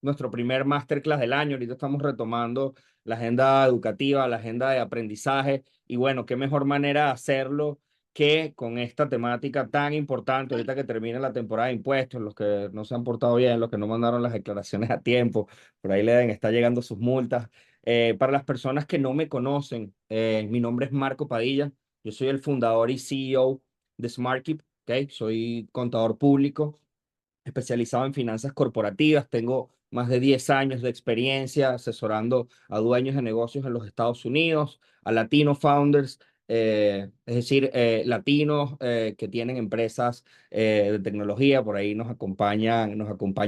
nuestro primer masterclass del año. Ahorita estamos retomando la agenda educativa, la agenda de aprendizaje. Y bueno, qué mejor manera de hacerlo que con esta temática tan importante, ahorita que termina la temporada de impuestos, los que no se han portado bien, los que no mandaron las declaraciones a tiempo, por ahí le deben estar llegando sus multas. Para las personas que no me conocen, mi nombre es Marco Padilla, yo soy el fundador y CEO de SmartKeep, ¿ok? Soy contador público especializado en finanzas corporativas. Tengo más de 10 años de experiencia asesorando a dueños de negocios en los Estados Unidos, a latino founders, es decir, latinos que tienen empresas de tecnología. Por ahí nos acompaña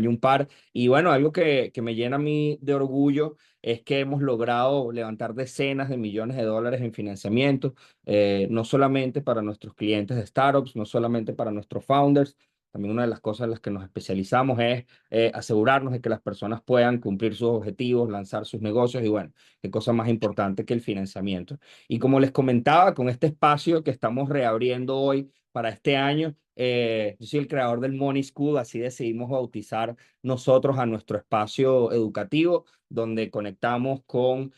un par. Y bueno, algo que me llena a mí de orgullo es que hemos logrado levantar decenas de millones de dólares en financiamiento, no solamente para nuestros clientes de startups, no solamente para nuestros founders. También una de las cosas en las que nos especializamos es asegurarnos de que las personas puedan cumplir sus objetivos, lanzar sus negocios y bueno, qué cosa más importante que el financiamiento. Y como les comentaba, con este espacio que estamos reabriendo hoy para este año, yo soy el creador del Money School, así decidimos bautizar nosotros a nuestro espacio educativo, donde conectamos con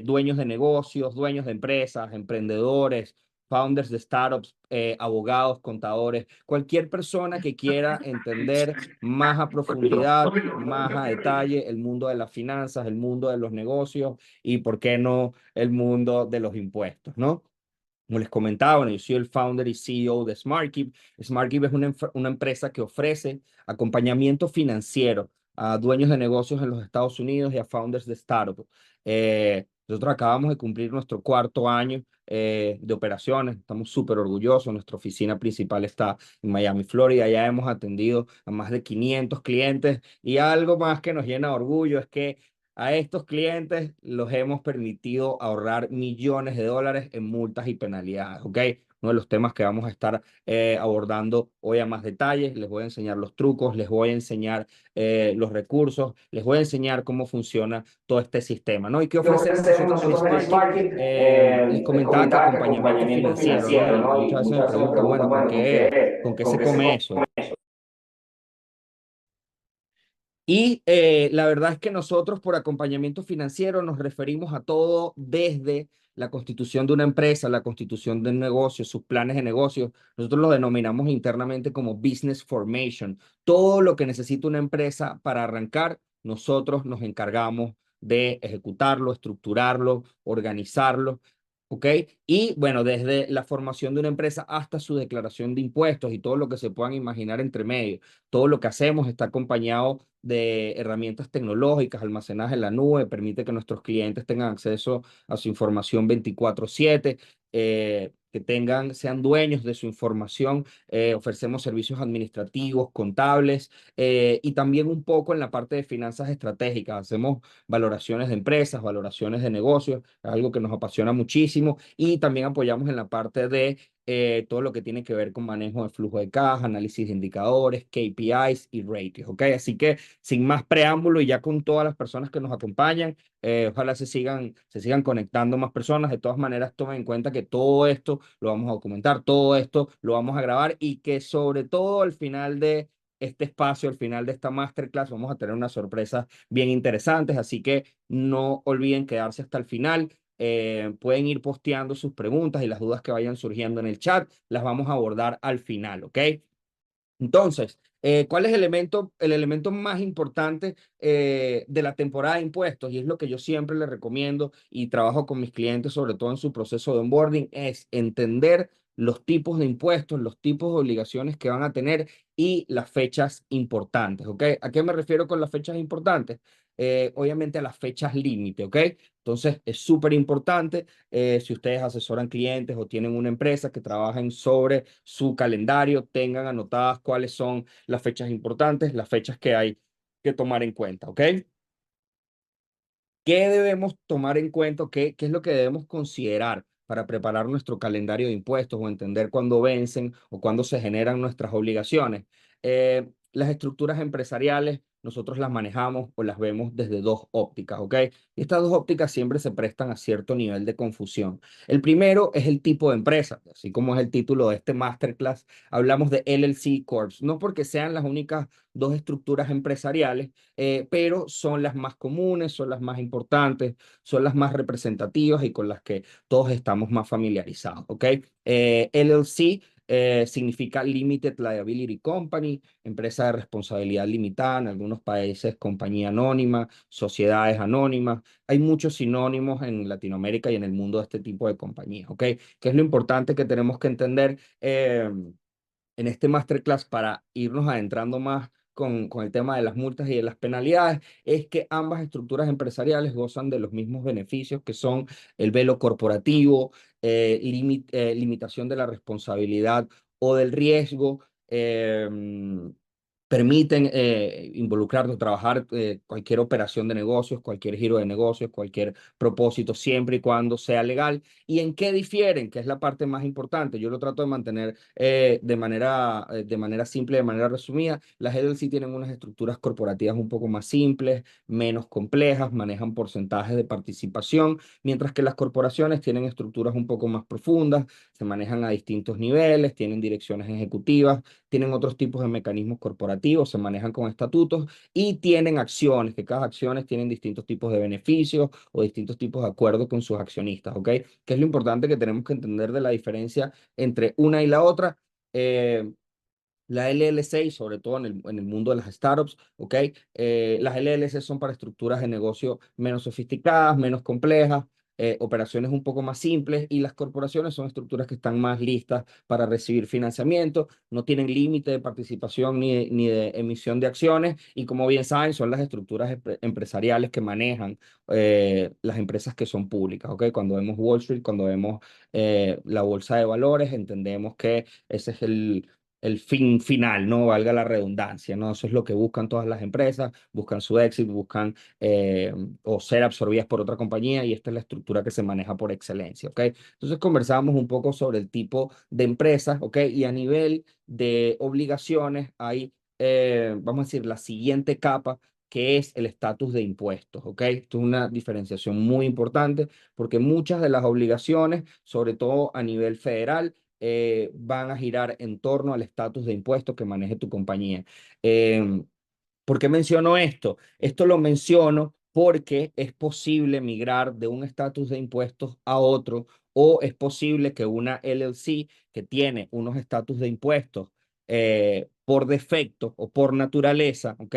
dueños de negocios, dueños de empresas, emprendedores, founders de startups, abogados, contadores, cualquier persona que quiera entender más a profundidad, más a detalle el mundo de las finanzas, el mundo de los negocios y, ¿por qué no, el mundo de los impuestos, ¿no? Como les comentaba, bueno, yo soy el founder y CEO de SmartKeep. SmartKeep es una empresa que ofrece acompañamiento financiero a dueños de negocios en los Estados Unidos y a founders de startups. Nosotros acabamos de cumplir nuestro cuarto año de operaciones. Estamos súper orgullosos. Nuestra oficina principal está en Miami, Florida. Ya hemos atendido a más de 500 clientes y algo más que nos llena de orgullo es que a estos clientes los hemos permitido ahorrar millones de dólares en multas y penalidades, ¿ok? Uno de los temas que vamos a estar abordando hoy a más detalles. Les voy a enseñar los trucos, les voy a enseñar los recursos, les voy a enseñar cómo funciona todo este sistema, ¿no? ¿Y qué ¿Qué ofrecemos ofrecemos nosotros en nosotros en SmartKeep? Sparking? Les Les comentaba que comentaba que acompañamiento acompañamiento financiero, ¿no? financiero, Y ¿no? Y muchas veces me muchas veces me preguntan, preguntan, bueno, bueno, con qué con se qué se come come eso? eso? Y la verdad es que nosotros por acompañamiento financiero nos referimos a todo desde la constitución de una empresa, la constitución de un negocio, sus planes de negocio. Nosotros lo denominamos internamente como business formation. Todo lo que necesita una empresa para arrancar, nosotros nos encargamos de ejecutarlo, estructurarlo, organizarlo. ¿Ok? Y bueno, desde la formación de una empresa hasta su declaración de impuestos y todo lo que se puedan imaginar entre medio. Todo lo que hacemos está acompañado de herramientas tecnológicas, almacenaje en la nube, permite que nuestros clientes tengan acceso a su información 24/7, que sean dueños de su información. Ofrecemos servicios administrativos, contables y también un poco en la parte de finanzas estratégicas. Hacemos valoraciones de empresas, valoraciones de negocios, es algo que nos apasiona muchísimo y también apoyamos en la parte de todo lo que tiene que ver con manejo de flujo de caja, análisis de indicadores, KPIs y ratios, ¿ok? Así que sin más preámbulo y ya con todas las personas que nos acompañan, ojalá se sigan conectando más personas. De todas maneras, tomen en cuenta que todo esto lo vamos a documentar, todo esto lo vamos a grabar y que sobre todo al final de este espacio, al final de esta masterclass, vamos a tener unas sorpresas bien interesantes, así que no olviden quedarse hasta el final. Pueden ir posteando sus preguntas y las dudas que vayan surgiendo en el chat, las vamos a abordar al final, ¿ok? Entonces, ¿cuál es el elemento más importante de la temporada de impuestos? Y es lo que yo siempre les recomiendo y trabajo con mis clientes, sobre todo en su proceso de onboarding, es entender los tipos de impuestos, los tipos de obligaciones que van a tener y las fechas importantes, ¿ok? ¿A qué me refiero con las fechas importantes? Obviamente a las fechas límite, ¿ok? Entonces, es súper importante si ustedes asesoran clientes o tienen una empresa que trabajen sobre su calendario, tengan anotadas cuáles son las fechas importantes, las fechas que hay que tomar en cuenta, ¿ok? ¿Qué debemos tomar en cuenta? ¿Qué es lo que debemos considerar para preparar nuestro calendario de impuestos o entender cuándo vencen o cuándo se generan nuestras obligaciones? Las estructuras empresariales nosotros las manejamos o las vemos desde dos ópticas, ¿ok? Y estas dos ópticas siempre se prestan a cierto nivel de confusión. El primero es el tipo de empresa, así como es el título de este masterclass, hablamos de LLC Corps, no porque sean las únicas dos estructuras empresariales, pero son las más comunes, son las más importantes, son las más representativas y con las que todos estamos más familiarizados, ¿ok? LLC significa Limited Liability Company, empresa de responsabilidad limitada, en algunos países compañía anónima, sociedades anónimas. Hay muchos sinónimos en Latinoamérica y en el mundo de este tipo de compañías, ¿ok? ¿Qué es lo importante que tenemos que entender en este masterclass para irnos adentrando más con el tema de las multas y de las penalidades? Es que ambas estructuras empresariales gozan de los mismos beneficios que son el velo corporativo, limitación de la responsabilidad o del riesgo, permiten involucrarte o trabajar cualquier operación de negocios, cualquier giro de negocios, cualquier propósito, siempre y cuando sea legal. ¿Y en qué difieren? Que es la parte más importante. Yo lo trato de mantener de manera simple, de manera resumida. Las LLC tienen unas estructuras corporativas un poco más simples, menos complejas, manejan porcentajes de participación, mientras que las corporaciones tienen estructuras un poco más profundas, se manejan a distintos niveles, tienen direcciones ejecutivas, tienen otros tipos de mecanismos corporativos, se manejan con estatutos y tienen acciones, que cada acciones tienen distintos tipos de beneficios o distintos tipos de acuerdos con sus accionistas, ¿ok? ¿Qué es lo importante que tenemos que entender de la diferencia entre una y la otra? La LLC, y sobre todo en el mundo de las startups, ¿ok? Las LLC son para estructuras de negocio menos sofisticadas, menos complejas, operaciones un poco más simples, y las corporaciones son estructuras que están más listas para recibir financiamiento, no tienen límite de participación ni de emisión de acciones, y como bien saben, son las estructuras empresariales que manejan las empresas que son públicas, ¿ok? Cuando vemos Wall Street, cuando vemos la bolsa de valores, entendemos que ese es el fin final, no valga la redundancia, ¿no? Eso es lo que buscan todas las empresas, buscan su éxito, buscan o ser absorbidas por otra compañía, y esta es la estructura que se maneja por excelencia, ¿ok? Entonces conversamos un poco sobre el tipo de empresas, ¿ok? Y a nivel de obligaciones hay, vamos a decir, la siguiente capa, que es el estatus de impuestos, ¿ok? Esto es una diferenciación muy importante porque muchas de las obligaciones, sobre todo a nivel federal, van a girar en torno al estatus de impuestos que maneje tu compañía. Eh, ¿Por qué menciono esto? Esto lo menciono porque es posible migrar de un estatus de impuestos a otro, o es posible que una LLC que tiene unos estatus de impuestos por defecto o por naturaleza, ¿ok?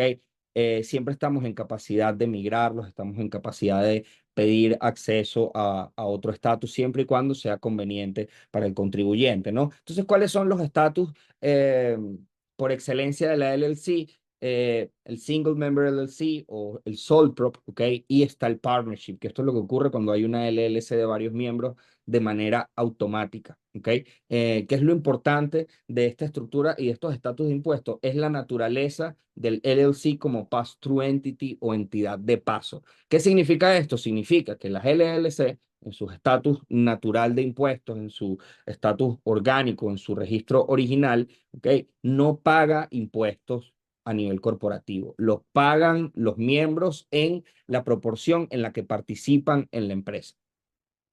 Siempre estamos en capacidad de migrarlos, estamos en capacidad de pedir acceso a otro estatus, siempre y cuando sea conveniente para el contribuyente, ¿no? Entonces, ¿cuáles son los estatus por excelencia de la LLC? El Single Member LLC o el Sole Prop, ¿ok? Y está el Partnership, que esto es lo que ocurre cuando hay una LLC de varios miembros de manera automática, ¿ok? ¿Qué es lo importante de esta estructura y de estos estatus de impuestos? Es la naturaleza del LLC como Pass-Through Entity o entidad de paso. ¿Qué significa esto? Significa que las LLC, en su estatus natural de impuestos, en su estatus orgánico, en su registro original, ¿ok? No paga impuestos a nivel corporativo. Los pagan los miembros en la proporción en la que participan en la empresa.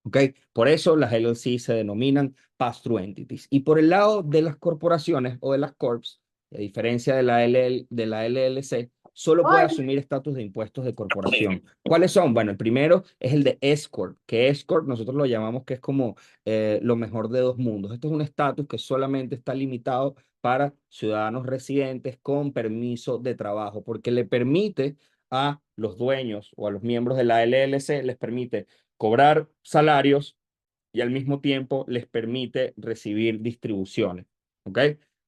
¿Ok? Por eso las LLC se denominan pass-through entities. Y por el lado de las corporaciones o de las corps, a diferencia de la LLC, solo puede asumir estatus de impuestos de corporación. ¿Cuáles son? Bueno, el primero es el de S Corp, que S Corp nosotros lo llamamos que es como lo mejor de dos mundos. Esto es un estatus que solamente está limitado para ciudadanos residentes con permiso de trabajo, porque le permite a los dueños o a los miembros de la LLC, les permite cobrar salarios y al mismo tiempo les permite recibir distribuciones. ¿Ok?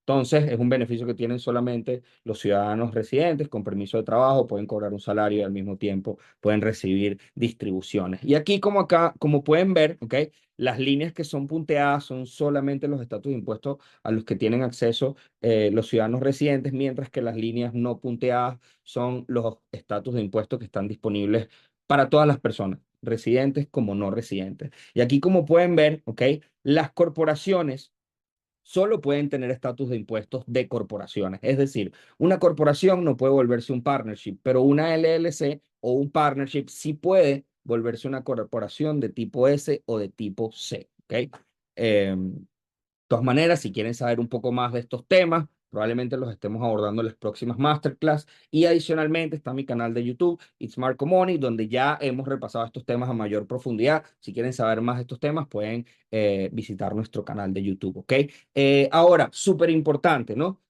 Entonces, es un beneficio que tienen solamente los ciudadanos residentes con permiso de trabajo, pueden cobrar un salario y al mismo tiempo pueden recibir distribuciones. Y aquí, como acá, como pueden ver, ¿ok? Las líneas que son punteadas son solamente los estatus de impuestos a los que tienen acceso los ciudadanos residentes, mientras que las líneas no punteadas son los estatus de impuestos que están disponibles para todas las personas, residentes como no residentes. Y aquí, como pueden ver, ¿ok? Las corporaciones solo pueden tener estatus de impuestos de corporaciones. Es decir, una corporación no puede volverse un partnership, pero una LLC o un partnership sí puede volverse una corporación de tipo S o de tipo C. ¿Ok? Todas maneras, si quieren saber un poco más de estos temas, probablemente los estemos abordando en las próximas masterclass. Y adicionalmente está mi canal de YouTube, It's Marco Money, donde ya hemos repasado estos temas a mayor profundidad. Si quieren saber más de estos temas, pueden visitar nuestro canal de YouTube, ¿ok? Ahora, súper importante, ¿no?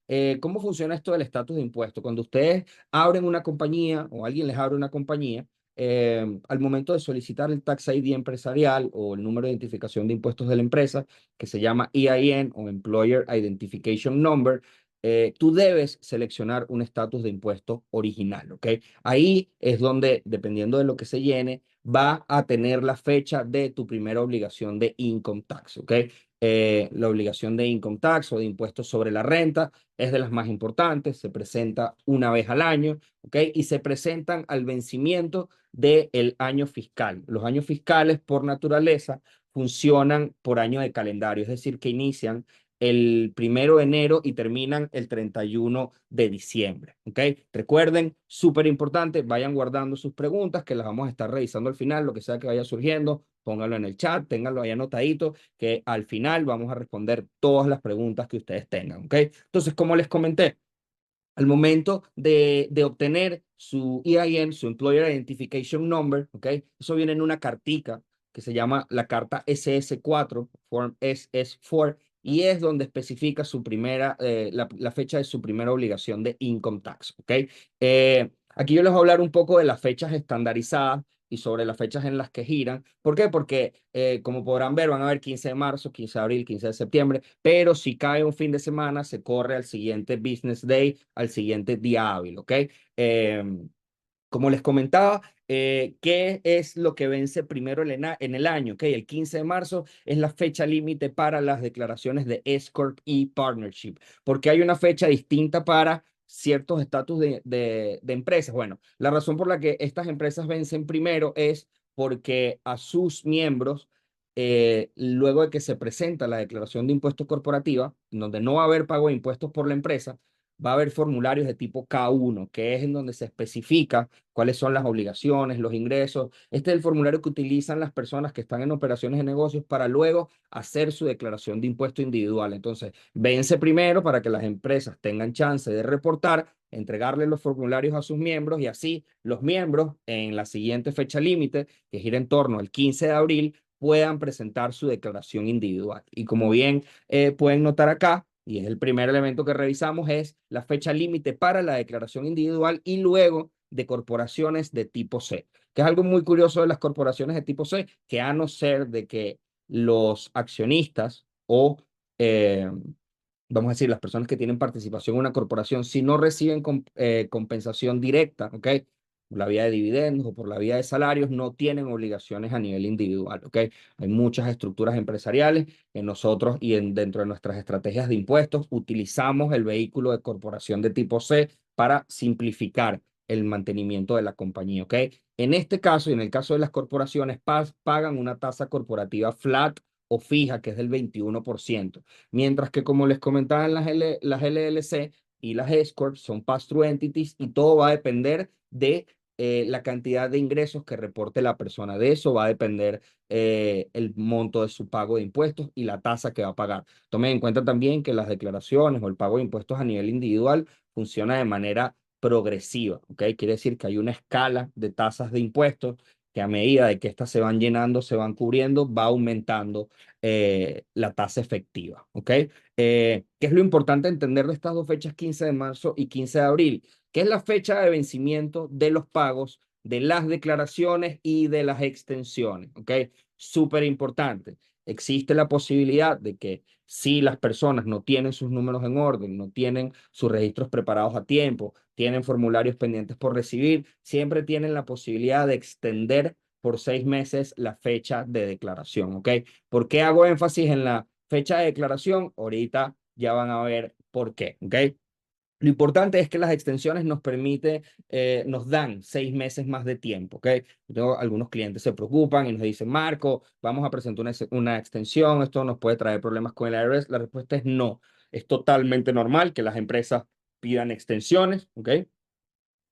¿Cómo funciona esto del estatus de impuesto? Cuando ustedes abren una compañía o alguien les abre una compañía, al momento de solicitar el Tax ID empresarial o el número de identificación de impuestos de la empresa, que se llama EIN o Employer Identification Number, tú debes seleccionar un estatus de impuesto original, ¿ok? Ahí es donde, dependiendo de lo que se llene, va a tener la fecha de tu primera obligación de income tax, ¿ok? La obligación de income tax o de impuestos sobre la renta es de las más importantes, se presenta una vez al año, ¿ok? Y se presentan al vencimiento del año fiscal. Los años fiscales, por naturaleza, funcionan por año de calendario, es decir, que inician el 1 de enero y terminan el 31 de diciembre. ¿Ok? Recuerden, súper importante, vayan guardando sus preguntas que las vamos a estar revisando al final, lo que sea que vaya surgiendo, pónganlo en el chat, ténganlo ahí anotadito, que al final vamos a responder todas las preguntas que ustedes tengan. ¿Ok? Entonces, como les comenté, al momento de obtener su EIN, su Employer Identification Number, ¿ok? Eso viene en una cartica que se llama la carta SS4, Form SS4, y es donde especifica su primera, la fecha de su primera obligación de income tax, ¿ok? Aquí yo les voy a hablar un poco de las fechas estandarizadas y sobre las fechas en las que giran. ¿Por qué? Porque, como podrán ver, van a haber 15 de marzo, 15 de abril, 15 de septiembre, pero si cae un fin de semana, se corre al siguiente business day, al siguiente día hábil, ¿ok? Como les comentaba, ¿qué es lo que vence primero en el año? ¿Ok? El 15 de marzo es la fecha límite para las declaraciones de S Corp y Partnership, porque hay una fecha distinta para ciertos estatus de empresas. Bueno, la razón por la que estas empresas vencen primero es porque a sus miembros, luego de que se presenta la declaración de impuestos corporativa, donde no va a haber pago de impuestos por la empresa, va a haber formularios de tipo K1, que es en donde se especifica cuáles son las obligaciones, los ingresos. Este es el formulario que utilizan las personas que están en operaciones de negocios para luego hacer su declaración de impuesto individual. Entonces, vence primero para que las empresas tengan chance de reportar, entregarle los formularios a sus miembros y así los miembros en la siguiente fecha límite, que gira en torno al 15 de abril, puedan presentar su declaración individual. Y como bien pueden notar acá, y es el primer elemento que revisamos, es la fecha límite para la declaración individual y luego de corporaciones de tipo C, que es algo muy curioso de las corporaciones de tipo C, que a no ser de que los accionistas o, eh, vamos a decir, las personas que tienen participación en una corporación, si no reciben compensación directa, ¿ok? Por la vía de dividendos o por la vía de salarios, no tienen obligaciones a nivel individual, ¿ok? Hay muchas estructuras empresariales que nosotros dentro de nuestras estrategias de impuestos utilizamos el vehículo de corporación de tipo C para simplificar el mantenimiento de la compañía, ¿ok? En este caso y en el caso de las corporaciones, pagan una tasa corporativa flat o fija, que es del 21%, mientras que, como les comentaba, las LLC y las S-Corp son pass-through entities y todo va a depender de la cantidad de ingresos que reporte la persona. De eso va a depender el monto de su pago de impuestos y la tasa que va a pagar. Tomen en cuenta también que las declaraciones o el pago de impuestos a nivel individual funciona de manera progresiva, ¿ok? Quiere decir que hay una escala de tasas de impuestos que a medida de que estas se van llenando, se van cubriendo, va aumentando la tasa efectiva, ¿ok? ¿Qué es lo importante entender de estas dos fechas, 15 de marzo y 15 de abril? Que es la fecha de vencimiento de los pagos, de las declaraciones y de las extensiones, ¿ok? Súper importante. Existe la posibilidad de que si las personas no tienen sus números en orden, no tienen sus registros preparados a tiempo, tienen formularios pendientes por recibir, siempre tienen la posibilidad de extender por 6 meses la fecha de declaración, ¿ok? ¿Por qué hago énfasis en la fecha de declaración? Ahorita ya van a ver por qué, ¿ok? Lo importante es que las extensiones nos dan 6 meses más de tiempo, ¿ok? Yo tengo algunos clientes se preocupan y nos dicen, Marco, vamos a presentar una extensión, esto nos puede traer problemas con el IRS. La respuesta es no. Es totalmente normal que las empresas pidan extensiones, ¿ok?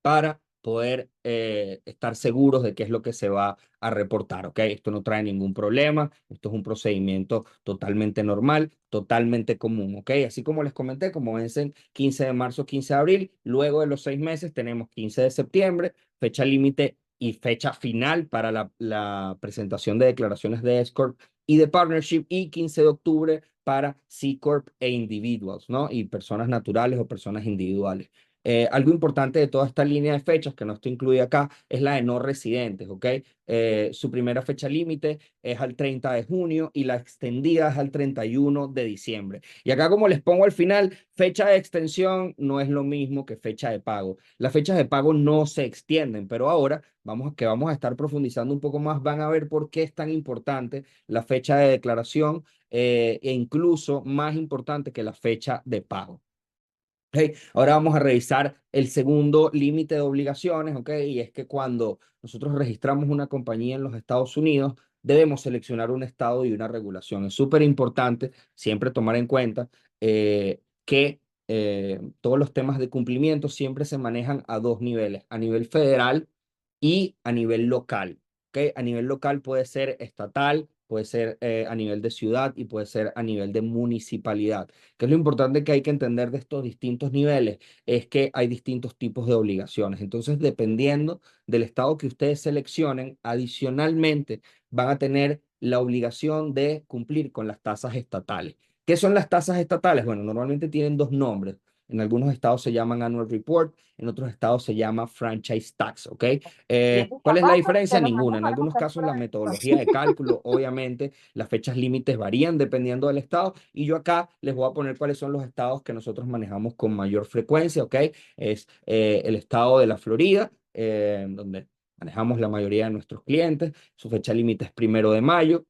Para poder estar seguros de qué es lo que se va a reportar, ¿ok? Esto no trae ningún problema, esto es un procedimiento totalmente normal, totalmente común, ¿ok? Así como les comenté, como vencen 15 de marzo, 15 de abril, luego de los 6 meses tenemos 15 de septiembre, fecha límite y fecha final para la presentación de declaraciones de S-Corp y de Partnership, y 15 de octubre para C-Corp e Individuals, ¿no? Y personas naturales o personas individuales. Algo importante de toda esta línea de fechas, que no está incluida acá, es la de no residentes, ¿ok? Su primera fecha límite es al 30 de junio y la extendida es al 31 de diciembre. Y acá, como les pongo al final, fecha de extensión no es lo mismo que fecha de pago. Las fechas de pago no se extienden, pero ahora vamos a estar profundizando un poco más, van a ver por qué es tan importante la fecha de declaración, e incluso más importante que la fecha de pago. Ok, ahora vamos a revisar el segundo límite de obligaciones, ¿ok? Y es que cuando nosotros registramos una compañía en los Estados Unidos, debemos seleccionar un estado y una regulación. Es súper importante siempre tomar en cuenta que todos los temas de cumplimiento siempre se manejan a dos niveles, a nivel federal y a nivel local. ¿Ok? A nivel local puede ser estatal, puede ser a nivel de ciudad y puede ser a nivel de municipalidad. ¿Qué es lo importante que hay que entender de estos distintos niveles? Es que hay distintos tipos de obligaciones. Entonces, dependiendo del estado que ustedes seleccionen, adicionalmente van a tener la obligación de cumplir con las tasas estatales. ¿Qué son las tasas estatales? Bueno, normalmente tienen dos nombres. En algunos estados se llaman Annual Report, en otros estados se llama Franchise Tax, ¿ok? ¿Cuál es la diferencia? Ninguna. En algunos casos la metodología de cálculo, obviamente, las fechas límites varían dependiendo del estado, y yo acá les voy a poner cuáles son los estados que nosotros manejamos con mayor frecuencia, ¿ok? Es el estado de la Florida, donde manejamos la mayoría de nuestros clientes. Su fecha límite es 1 de mayo.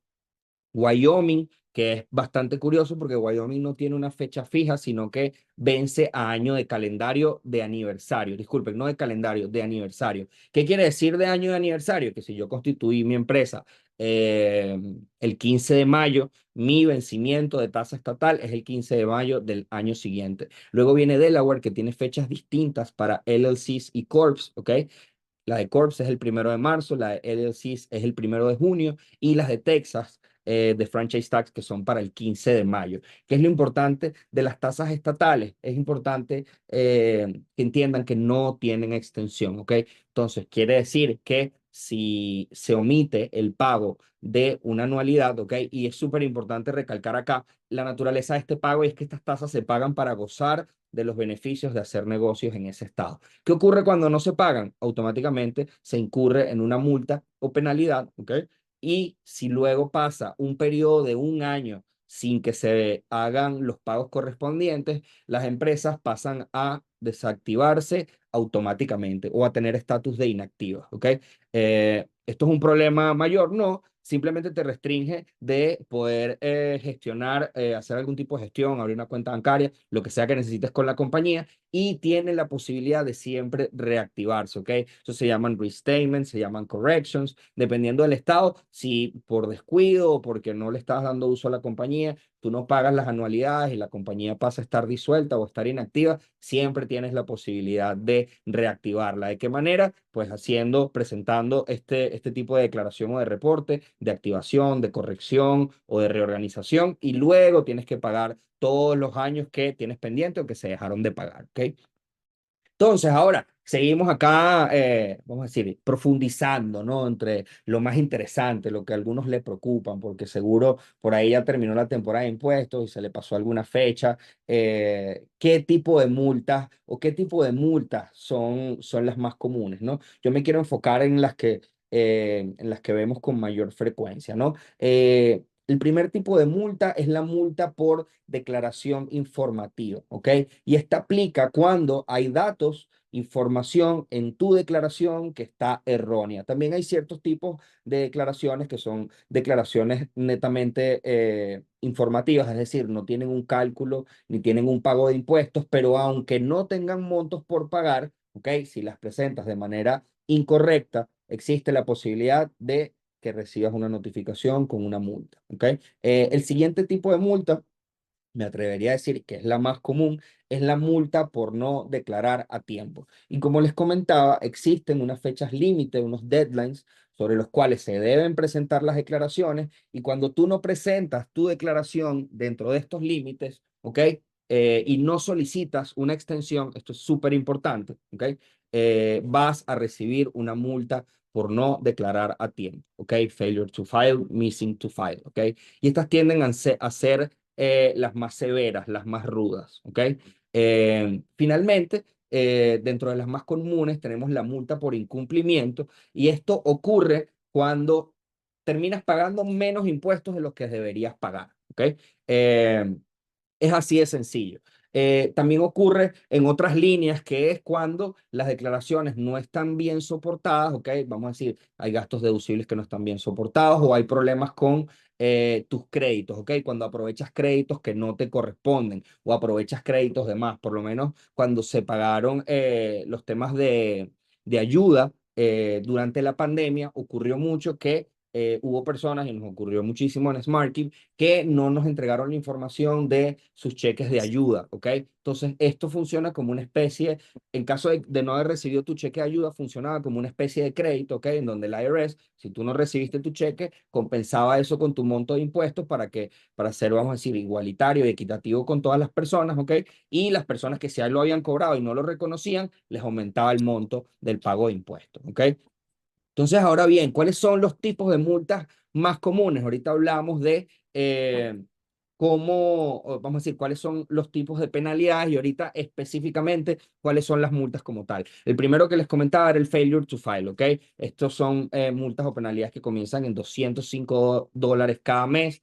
Wyoming, que es bastante curioso porque Wyoming no tiene una fecha fija, sino que vence a año de calendario de aniversario. Disculpen, no de calendario, de aniversario. ¿Qué quiere decir de año de aniversario? Que si yo constituí mi empresa eh, el 15 de mayo, mi vencimiento de tasa estatal es el 15 de mayo del año siguiente. Luego viene Delaware, que tiene fechas distintas para LLCs y Corps, ¿ok? La de Corps es el 1 de marzo, la de LLCs es el 1 de junio, y las de Texas de Franchise Tax, que son para el 15 de mayo. ¿Qué es lo importante de las tasas estatales? Es importante que entiendan que no tienen extensión, ¿ok? Entonces, quiere decir que si se omite el pago de una anualidad, ¿ok? Y es súper importante recalcar acá la naturaleza de este pago, y es que estas tasas se pagan para gozar de los beneficios de hacer negocios en ese estado. ¿Qué ocurre cuando no se pagan? Automáticamente se incurre en una multa o penalidad, ¿ok? Y si luego pasa un periodo de un año sin que se hagan los pagos correspondientes, las empresas pasan a desactivarse automáticamente o a tener estatus de inactivas, ¿ok? ¿Esto es un problema mayor? No, simplemente te restringe de poder gestionar, hacer algún tipo de gestión, abrir una cuenta bancaria, lo que sea que necesites con la compañía, y tiene la posibilidad de siempre reactivarse, ¿ok? Eso se llaman restatements, se llaman corrections, dependiendo del estado. Si por descuido o porque no le estás dando uso a la compañía, tú no pagas las anualidades y la compañía pasa a estar disuelta o estar inactiva, siempre tienes la posibilidad de reactivarla. ¿De qué manera? Pues presentando este tipo de declaración o de reporte de activación, de corrección o de reorganización, y luego tienes que pagar todos los años que tienes pendiente o que se dejaron de pagar, ¿ok? Entonces, ahora seguimos acá, vamos a decir, profundizando, ¿no? Entre lo más interesante, lo que a algunos le preocupan, porque seguro por ahí ya terminó la temporada de impuestos y se le pasó alguna fecha. ¿Qué tipo de multas o qué tipo de multas son las más comunes, ¿no? Yo me quiero enfocar en las que vemos con mayor frecuencia, ¿no? El primer tipo de multa es la multa por declaración informativa, ¿ok? Y esta aplica cuando hay datos información en tu declaración que está errónea. También hay ciertos tipos de declaraciones que son declaraciones netamente informativas, es decir, no tienen un cálculo ni tienen un pago de impuestos, pero aunque no tengan montos por pagar, ¿ok? Si las presentas de manera incorrecta, existe la posibilidad de que recibas una notificación con una multa, ¿ok? El siguiente tipo de multa, me atrevería a decir que es la más común, es la multa por no declarar a tiempo. Y como les comentaba, existen unas fechas límite, unos deadlines sobre los cuales se deben presentar las declaraciones, y cuando tú no presentas tu declaración dentro de estos límites, ¿ok? Y no solicitas una extensión, esto es súper importante, ¿ok? Vas a recibir una multa por no declarar a tiempo, ¿ok? Failure to file, missing to file, ¿ok? Y estas tienden a ser las más severas, las más rudas, ¿ok? Finalmente, dentro de las más comunes tenemos la multa por incumplimiento, y esto ocurre cuando terminas pagando menos impuestos de los que deberías pagar, ¿ok? Eh, es así de sencillo. También ocurre en otras líneas, que es cuando las declaraciones no están bien soportadas, ¿ok? Vamos a decir, hay gastos deducibles que no están bien soportados, o hay problemas con tus créditos, ¿ok? Cuando aprovechas créditos que no te corresponden, o aprovechas créditos de más. Por lo menos cuando se pagaron los temas de ayuda durante la pandemia, ocurrió mucho que hubo personas, y nos ocurrió muchísimo en SmartKey, que no nos entregaron la información de sus cheques de ayuda, ¿ok? Entonces, esto funciona como una especie, en caso de no haber recibido tu cheque de ayuda, funcionaba como una especie de crédito, ¿ok? En donde el IRS, si tú no recibiste tu cheque, compensaba eso con tu monto de impuestos para ser, vamos a decir, igualitario y equitativo con todas las personas, ¿ok? Y las personas que ya lo habían cobrado y no lo reconocían, les aumentaba el monto del pago de impuestos, ¿ok? Entonces, ahora bien, ¿cuáles son los tipos de multas más comunes? Ahorita hablamos de vamos a decir, cuáles son los tipos de penalidades, y ahorita específicamente cuáles son las multas como tal. El primero que les comentaba era el failure to file, ¿ok? Estos son multas o penalidades que comienzan en $205 cada mes.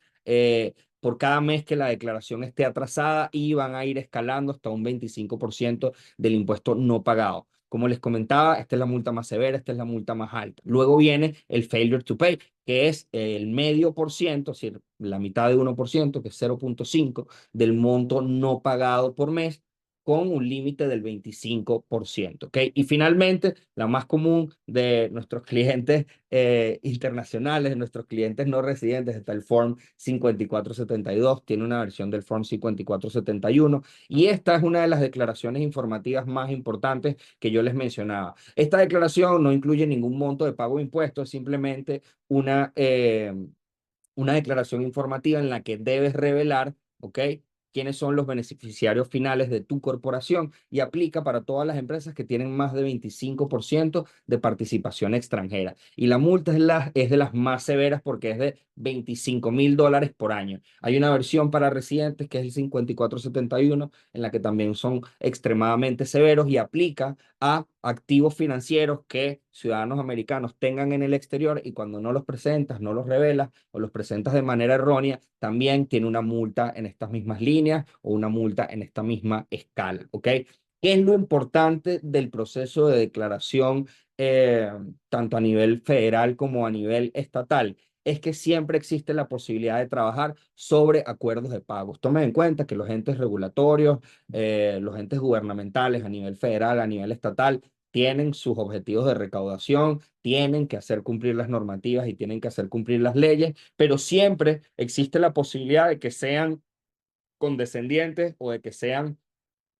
Por cada mes que la declaración esté atrasada, y van a ir escalando hasta un 25% del impuesto no pagado. Como les comentaba, esta es la multa más severa, esta es la multa más alta. Luego viene el failure to pay, que es el medio por ciento, es decir, la mitad de 1%, que es 0,5 del monto no pagado por mes, con un límite del 25%, ¿ok? Y finalmente, la más común de nuestros clientes internacionales, de nuestros clientes no residentes, está el Form 5472, tiene una versión del Form 5471, y esta es una de las declaraciones informativas más importantes que yo les mencionaba. Esta declaración no incluye ningún monto de pago de impuestos, simplemente una declaración informativa en la que debes revelar, ¿ok? Quiénes son los beneficiarios finales de tu corporación, y aplica para todas las empresas que tienen más de 25% de participación extranjera. Y la multa es de las más severas, porque es de $25,000 por año. Hay una versión para residentes que es el 5471, en la que también son extremadamente severos, y aplica a activos financieros que ciudadanos americanos tengan en el exterior, y cuando no los presentas, no los revelas, o los presentas de manera errónea, también tiene una multa en estas mismas líneas, o una multa en esta misma escala, ¿ok? ¿Qué es lo importante del proceso de declaración, tanto a nivel federal como a nivel estatal? Es que siempre existe la posibilidad de trabajar sobre acuerdos de pagos. Tomen en cuenta que los entes regulatorios, los entes gubernamentales a nivel federal, a nivel estatal, tienen sus objetivos de recaudación, tienen que hacer cumplir las normativas y tienen que hacer cumplir las leyes, pero siempre existe la posibilidad de que sean condescendientes, o de que sean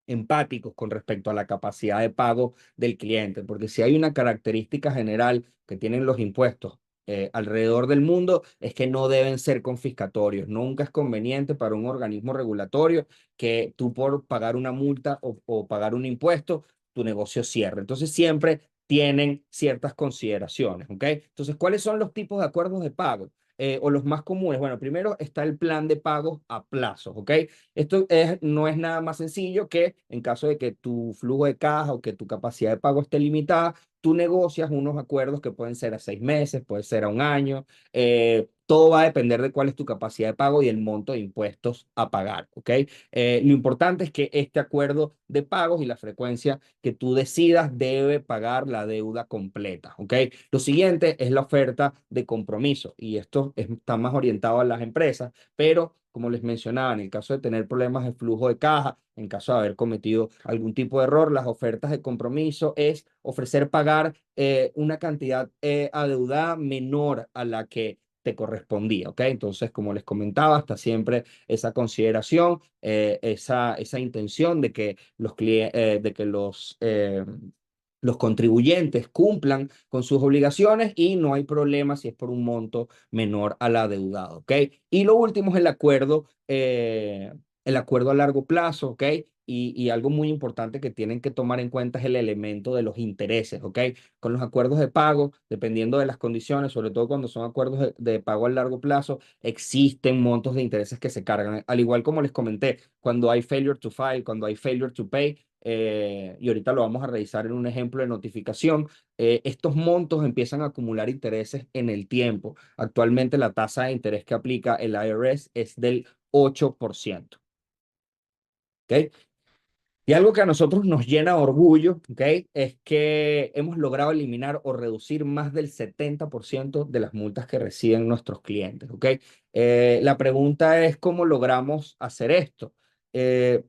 empáticos con respecto a la capacidad de pago del cliente, porque si hay una característica general que tienen los impuestos alrededor del mundo, es que no deben ser confiscatorios. Nunca es conveniente para un organismo regulatorio que tú, por pagar una multa o pagar un impuesto, tu negocio cierre. Entonces siempre tienen ciertas consideraciones, ¿ok? Entonces, ¿cuáles son los tipos de acuerdos de pago? O los más comunes. Bueno, primero está el plan de pagos a plazos, ¿ok? No es nada más sencillo que, en caso de que tu flujo de caja o que tu capacidad de pago esté limitada, tú negocias unos acuerdos que pueden ser a 6 meses, puede ser a un año, todo va a depender de cuál es tu capacidad de pago y el monto de impuestos a pagar, ¿ok? Lo importante es que este acuerdo de pagos y la frecuencia que tú decidas debe pagar la deuda completa, ¿ok? Lo siguiente es la oferta de compromiso y esto está más orientado a las empresas, pero como les mencionaba, en el caso de tener problemas de flujo de caja, en caso de haber cometido algún tipo de error, las ofertas de compromiso es ofrecer pagar una cantidad adeudada menor a la que te correspondía, ¿ok? Entonces, como les comentaba, está siempre esa consideración, esa intención de que los contribuyentes cumplan con sus obligaciones y no hay problema si es por un monto menor al adeudado, ¿ok? Y lo último es el acuerdo a largo plazo, ¿ok? Y algo muy importante que tienen que tomar en cuenta es el elemento de los intereses, ¿ok? Con los acuerdos de pago, dependiendo de las condiciones, sobre todo cuando son acuerdos de pago a largo plazo, existen montos de intereses que se cargan. Al igual como les comenté, cuando hay failure to file, cuando hay failure to pay, y ahorita lo vamos a revisar en un ejemplo de notificación, estos montos empiezan a acumular intereses en el tiempo. Actualmente la tasa de interés que aplica el IRS es del 8%. ¿Ok? Y algo que a nosotros nos llena de orgullo, ¿ok? Es que hemos logrado eliminar o reducir más del 70% de las multas que reciben nuestros clientes, ¿ok? La pregunta es cómo logramos hacer esto. Eh,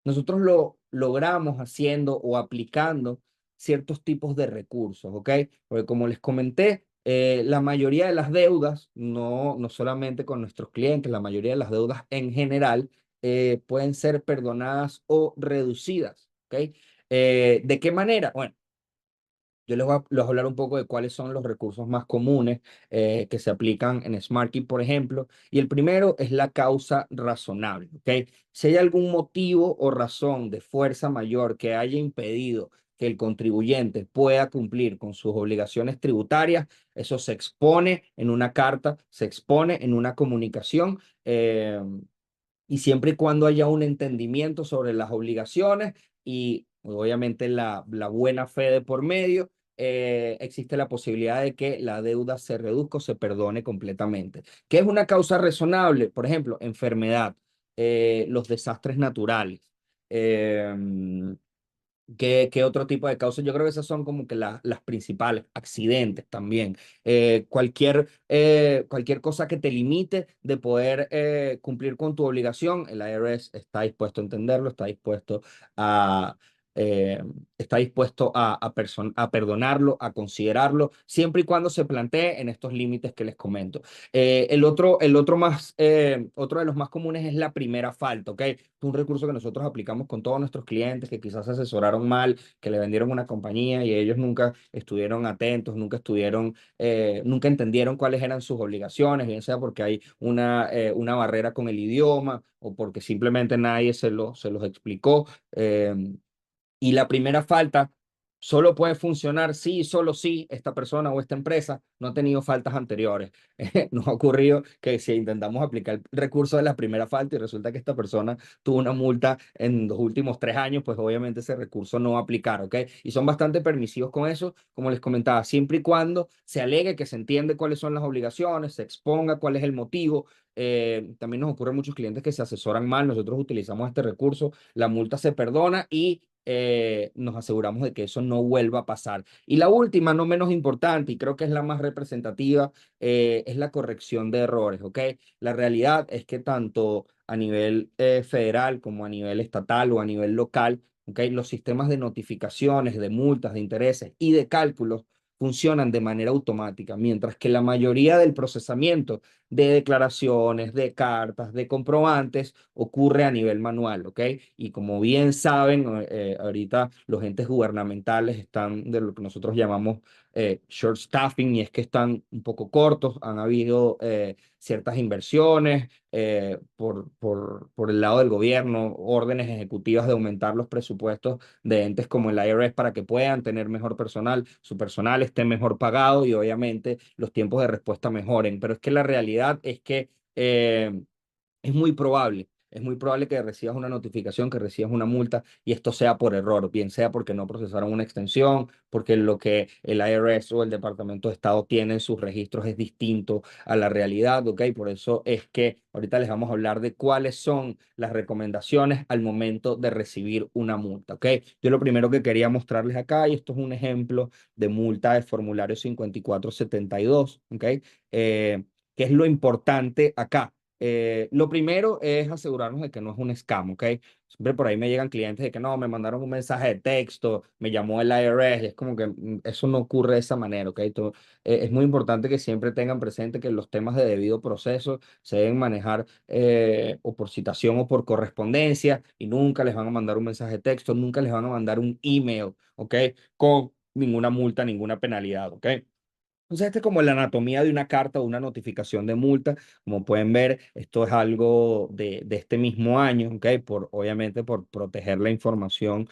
Nosotros lo logramos haciendo o aplicando ciertos tipos de recursos, ¿ok? Porque como les comenté, la mayoría de las deudas, no solamente con nuestros clientes, la mayoría de las deudas en general, pueden ser perdonadas o reducidas, ¿ok? ¿De qué manera? Bueno, yo les voy a hablar un poco de cuáles son los recursos más comunes que se aplican en SmartKey, por ejemplo. Y el primero es la causa razonable, ¿ok? Si hay algún motivo o razón de fuerza mayor que haya impedido que el contribuyente pueda cumplir con sus obligaciones tributarias, eso se expone en una carta, se expone en una comunicación. Y siempre y cuando haya un entendimiento sobre las obligaciones y obviamente la buena fe de por medio, existe la posibilidad de que la deuda se reduzca o se perdone completamente. ¿Qué es una causa razonable? Por ejemplo, enfermedad, los desastres naturales. ¿Qué otro tipo de causas? Yo creo que esas son como que las principales, accidentes también. Cualquier cosa que te limite de poder cumplir con tu obligación, el IRS está dispuesto a entenderlo, a, eh, está dispuesto a perdonarlo, a considerarlo, siempre y cuando se plantee en estos límites que les comento. Otro de los más comunes es la primera falta, ¿ok? Es un recurso que nosotros aplicamos con todos nuestros clientes que quizás se asesoraron mal, que le vendieron una compañía y ellos nunca estuvieron atentos, nunca entendieron cuáles eran sus obligaciones, bien sea porque hay una barrera con el idioma o porque simplemente nadie se los explicó. Y la primera falta solo puede funcionar si y solo si esta persona o esta empresa no ha tenido faltas anteriores. Nos ha ocurrido que si intentamos aplicar el recurso de la primera falta y resulta que esta persona tuvo una multa en los últimos 3 años, pues obviamente ese recurso no va a aplicar, ¿ok? Y son bastante permisivos con eso, como les comentaba, siempre y cuando se alegue que se entiende cuáles son las obligaciones, se exponga cuál es el motivo. También nos ocurren muchos clientes que se asesoran mal, nosotros utilizamos este recurso, la multa se perdona y nos aseguramos de que eso no vuelva a pasar. Y la última, no menos importante, y creo que es la más representativa, es la corrección de errores, ¿ok? La realidad es que tanto a nivel federal como a nivel estatal o a nivel local, ¿ok? Los sistemas de notificaciones, de multas, de intereses y de cálculos funcionan de manera automática, mientras que la mayoría del procesamiento de declaraciones, de cartas, de comprobantes ocurre a nivel manual, ¿ok? Y como bien saben, ahorita los entes gubernamentales están de lo que nosotros llamamos short staffing y es que están un poco cortos, han habido ciertas inversiones por el lado del gobierno, órdenes ejecutivas de aumentar los presupuestos de entes como el IRS para que puedan tener mejor personal, su personal esté mejor pagado y obviamente los tiempos de respuesta mejoren. Pero es que la realidad es que es muy probable es muy probable que recibas una notificación, que recibas una multa y esto sea por error, bien sea porque no procesaron una extensión, porque lo que el IRS o el Departamento de Estado tiene en sus registros es distinto a la realidad, ¿ok? Por eso es que ahorita les vamos a hablar de cuáles son las recomendaciones al momento de recibir una multa, ¿ok? Yo lo primero que quería mostrarles acá, y esto es un ejemplo de multa de formulario 5472, ¿ok? ¿Qué es lo importante acá? Lo primero es asegurarnos de que no es un scam, ¿ok? Siempre por ahí me llegan clientes de que no, me mandaron un mensaje de texto, me llamó el IRS, y es como que eso no ocurre de esa manera, ¿ok? Es muy importante que siempre tengan presente que los temas de debido proceso se deben manejar o por citación o por correspondencia y nunca les van a mandar un mensaje de texto, nunca les van a mandar un email, ¿ok? Con ninguna multa, ninguna penalidad, ¿ok? Entonces, este es como la anatomía de una carta o una notificación de multa. Como pueden ver, esto es algo de este mismo año, ¿ok? Obviamente por proteger la información,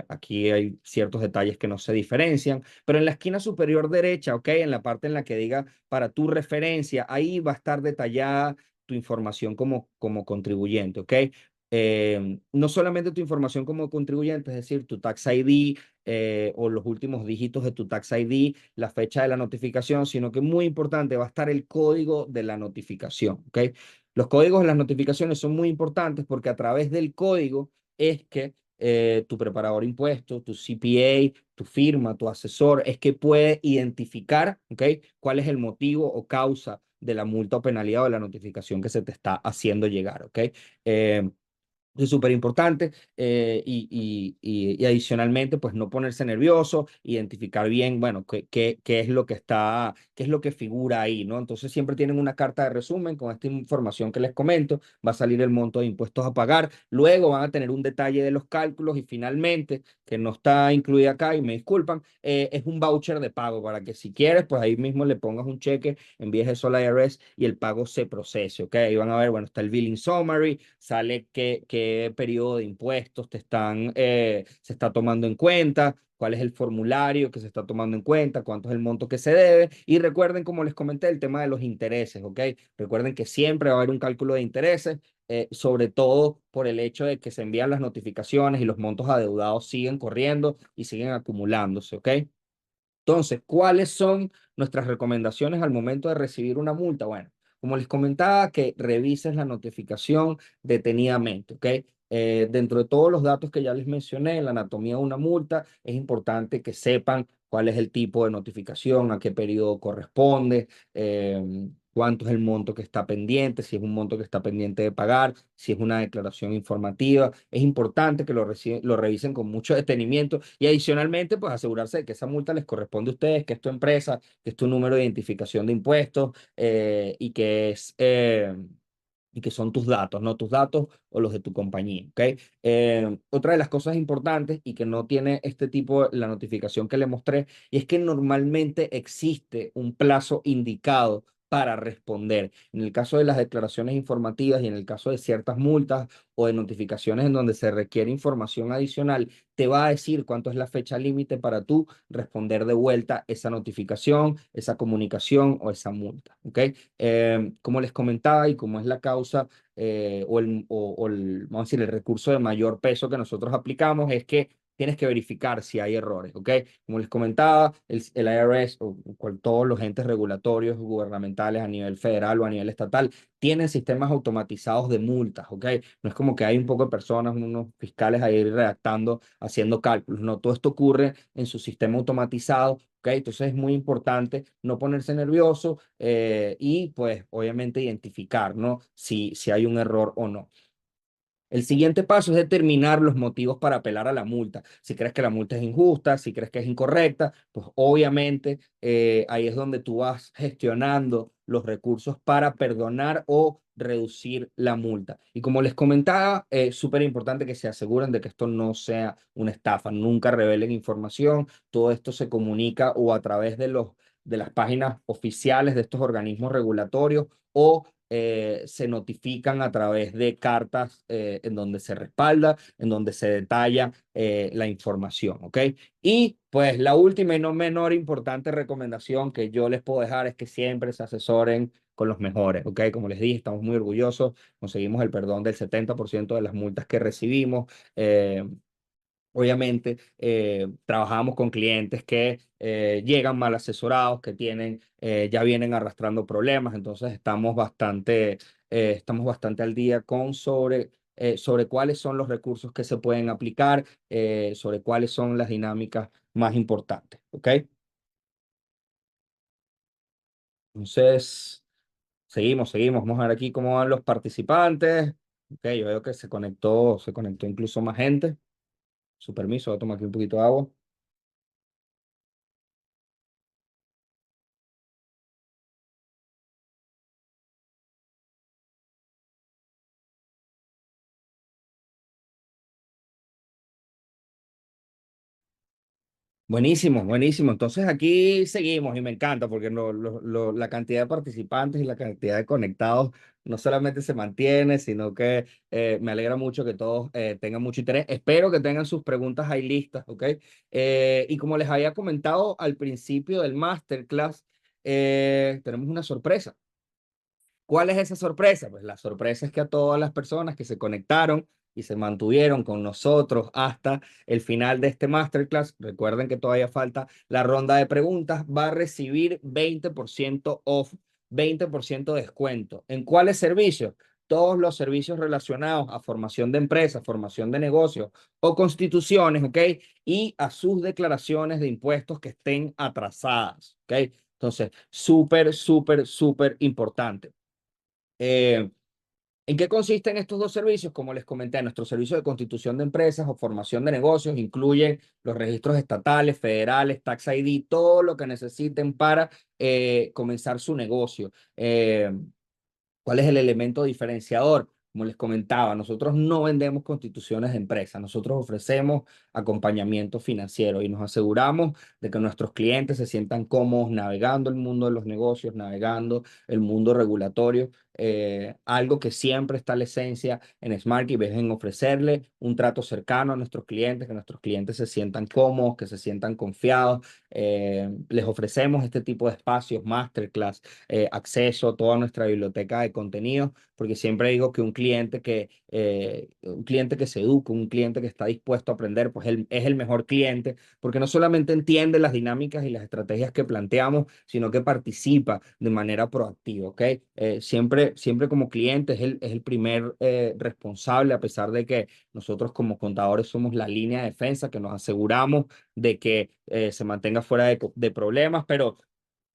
aquí hay ciertos detalles que no se diferencian, pero en la esquina superior derecha, ¿ok? En la parte en la que diga para tu referencia, ahí va a estar detallada tu información como contribuyente, ¿ok? No solamente tu información como contribuyente, es decir, tu tax ID, o los últimos dígitos de tu tax ID, la fecha de la notificación, sino que muy importante va a estar el código de la notificación, ¿ok? Los códigos de las notificaciones son muy importantes porque a través del código es que tu preparador de impuestos, tu CPA, tu firma, tu asesor, es que puede identificar, ¿ok? Cuál es el motivo o causa de la multa o penalidad o de la notificación que se te está haciendo llegar, ¿ok? Es súper importante, y adicionalmente, pues no ponerse nervioso, identificar bien, bueno, qué es lo que está, qué es lo que figura ahí, ¿no? Entonces siempre tienen una carta de resumen con esta información que les comento, va a salir el monto de impuestos a pagar, luego van a tener un detalle de los cálculos y finalmente, que no está incluida acá y me disculpan, es un voucher de pago para que si quieres, pues ahí mismo le pongas un cheque, envíes eso al IRS y el pago se procese, ¿ok? Ahí van a ver, bueno, está el billing summary, sale qué periodo de impuestos se está tomando en cuenta, cuál es el formulario que se está tomando en cuenta, cuánto es el monto que se debe. Y recuerden, como les comenté, el tema de los intereses, ¿ok? Recuerden que siempre va a haber un cálculo de intereses, sobre todo por el hecho de que se envían las notificaciones y los montos adeudados siguen corriendo y siguen acumulándose, ¿ok? Entonces, ¿cuáles son nuestras recomendaciones al momento de recibir una multa? Bueno, como les comentaba, que revises la notificación detenidamente, ¿ok? Dentro de todos los datos que ya les mencioné, la anatomía de una multa, es importante que sepan cuál es el tipo de notificación, a qué periodo corresponde, cuánto es el monto que está pendiente, si es un monto que está pendiente de pagar, si es una declaración informativa. Es importante que lo revisen con mucho detenimiento y adicionalmente, pues asegurarse de que esa multa les corresponde a ustedes, que es tu empresa, que es tu número de identificación de impuestos, y que son tus datos, no tus datos o los de tu compañía, ¿ok? Otra de las cosas importantes y que no tiene este tipo, la notificación que le mostré, y es que normalmente existe un plazo indicado para responder. En el caso de las declaraciones informativas y en el caso de ciertas multas o de notificaciones en donde se requiere información adicional, te va a decir cuánto es la fecha límite para tú responder de vuelta esa notificación, esa comunicación o esa multa, ¿ok? Como les comentaba y como es la causa, vamos a decir, el recurso de mayor peso que nosotros aplicamos, es que tienes que verificar si hay errores, ¿ok? Como les comentaba, el IRS todos los entes regulatorios gubernamentales a nivel federal o a nivel estatal tienen sistemas automatizados de multas, ¿ok? No es como que hay un poco de personas, unos fiscales ahí redactando, haciendo cálculos, no, todo esto ocurre en su sistema automatizado. ¿Ok? Entonces es muy importante no ponerse nervioso, y pues obviamente identificar, ¿no? Si hay un error o no. El siguiente paso es determinar los motivos para apelar a la multa. Si crees que la multa es injusta, si crees que es incorrecta, pues obviamente, ahí es donde tú vas gestionando los recursos para perdonar o reducir la multa. Y como les comentaba, es súper importante que se aseguren de que esto no sea una estafa. Nunca revelen información. Todo esto se comunica o a través de las páginas oficiales de estos organismos regulatorios o se notifican a través de cartas, en donde se respalda, en donde se detalla la información, ¿ok? Y Pues la última y no menor importante recomendación que yo les puedo dejar es que siempre se asesoren con los mejores, ¿ok? Como les dije, estamos muy orgullosos, conseguimos el perdón del 70% de las multas que recibimos. Obviamente, trabajamos con clientes que llegan mal asesorados, que tienen, ya vienen arrastrando problemas, entonces estamos bastante al día con sobre cuáles son los recursos que se pueden aplicar, sobre cuáles son las dinámicas más importantes, ¿ok? Entonces, seguimos, vamos a ver aquí cómo van los participantes. Ok, yo veo que se conectó incluso más gente. Su permiso, voy a tomar aquí un poquito de agua. Buenísimo, buenísimo. Entonces aquí seguimos y me encanta porque la cantidad de participantes y la cantidad de conectados no solamente se mantiene, sino que me alegra mucho que todos tengan mucho interés. Espero que tengan sus preguntas ahí listas, ¿ok? Y como les había comentado al principio del masterclass, tenemos una sorpresa. ¿Cuál es esa sorpresa? Pues la sorpresa es que a todas las personas que se conectaron y se mantuvieron con nosotros hasta el final de este masterclass, recuerden que todavía falta la ronda de preguntas, va a recibir 20% off, 20% descuento. ¿En cuáles servicios? Todos los servicios relacionados a formación de empresas, formación de negocios o constituciones, ¿ok? Y a sus declaraciones de impuestos que estén atrasadas, ¿ok? Entonces, súper, súper, súper importante. Eh, ¿En qué consisten estos dos servicios? Como les comenté, nuestro servicio de constitución de empresas o formación de negocios incluye los registros estatales, federales, Tax ID, todo lo que necesiten para comenzar su negocio. ¿Cuál es el elemento diferenciador? Como les comentaba, nosotros no vendemos constituciones de empresas, nosotros ofrecemos acompañamiento financiero y nos aseguramos de que nuestros clientes se sientan cómodos navegando el mundo de los negocios, navegando el mundo regulatorio. Algo que siempre está la esencia en SmartKey es en ofrecerle un trato cercano a nuestros clientes, que nuestros clientes se sientan cómodos, que se sientan confiados. Les ofrecemos este tipo de espacios, masterclass, acceso a toda nuestra biblioteca de contenido, porque siempre digo que un cliente que se educa, un cliente que está dispuesto a aprender, pues es el mejor cliente, porque no solamente entiende las dinámicas y las estrategias que planteamos, sino que participa de manera proactiva, ¿ok? Siempre como cliente es el primer responsable, a pesar de que nosotros como contadores somos la línea de defensa, que nos aseguramos de que se mantenga fuera de problemas, pero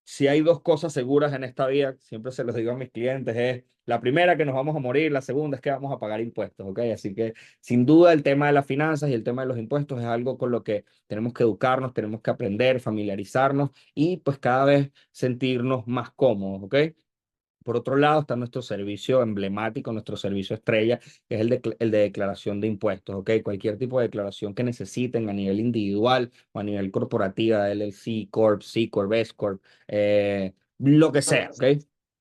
si hay dos cosas seguras en esta vida, siempre se los digo a mis clientes, es la primera que nos vamos a morir, la segunda es que vamos a pagar impuestos, ¿ok? Así que sin duda el tema de las finanzas y el tema de los impuestos es algo con lo que tenemos que educarnos, tenemos que aprender, familiarizarnos y pues cada vez sentirnos más cómodos, ¿ok? Por otro lado, está nuestro servicio emblemático, nuestro servicio estrella, que es el de declaración de impuestos, ¿ok? Cualquier tipo de declaración que necesiten a nivel individual o a nivel corporativa, LLC, Corp, C Corp, S Corp, lo que sea, ¿ok?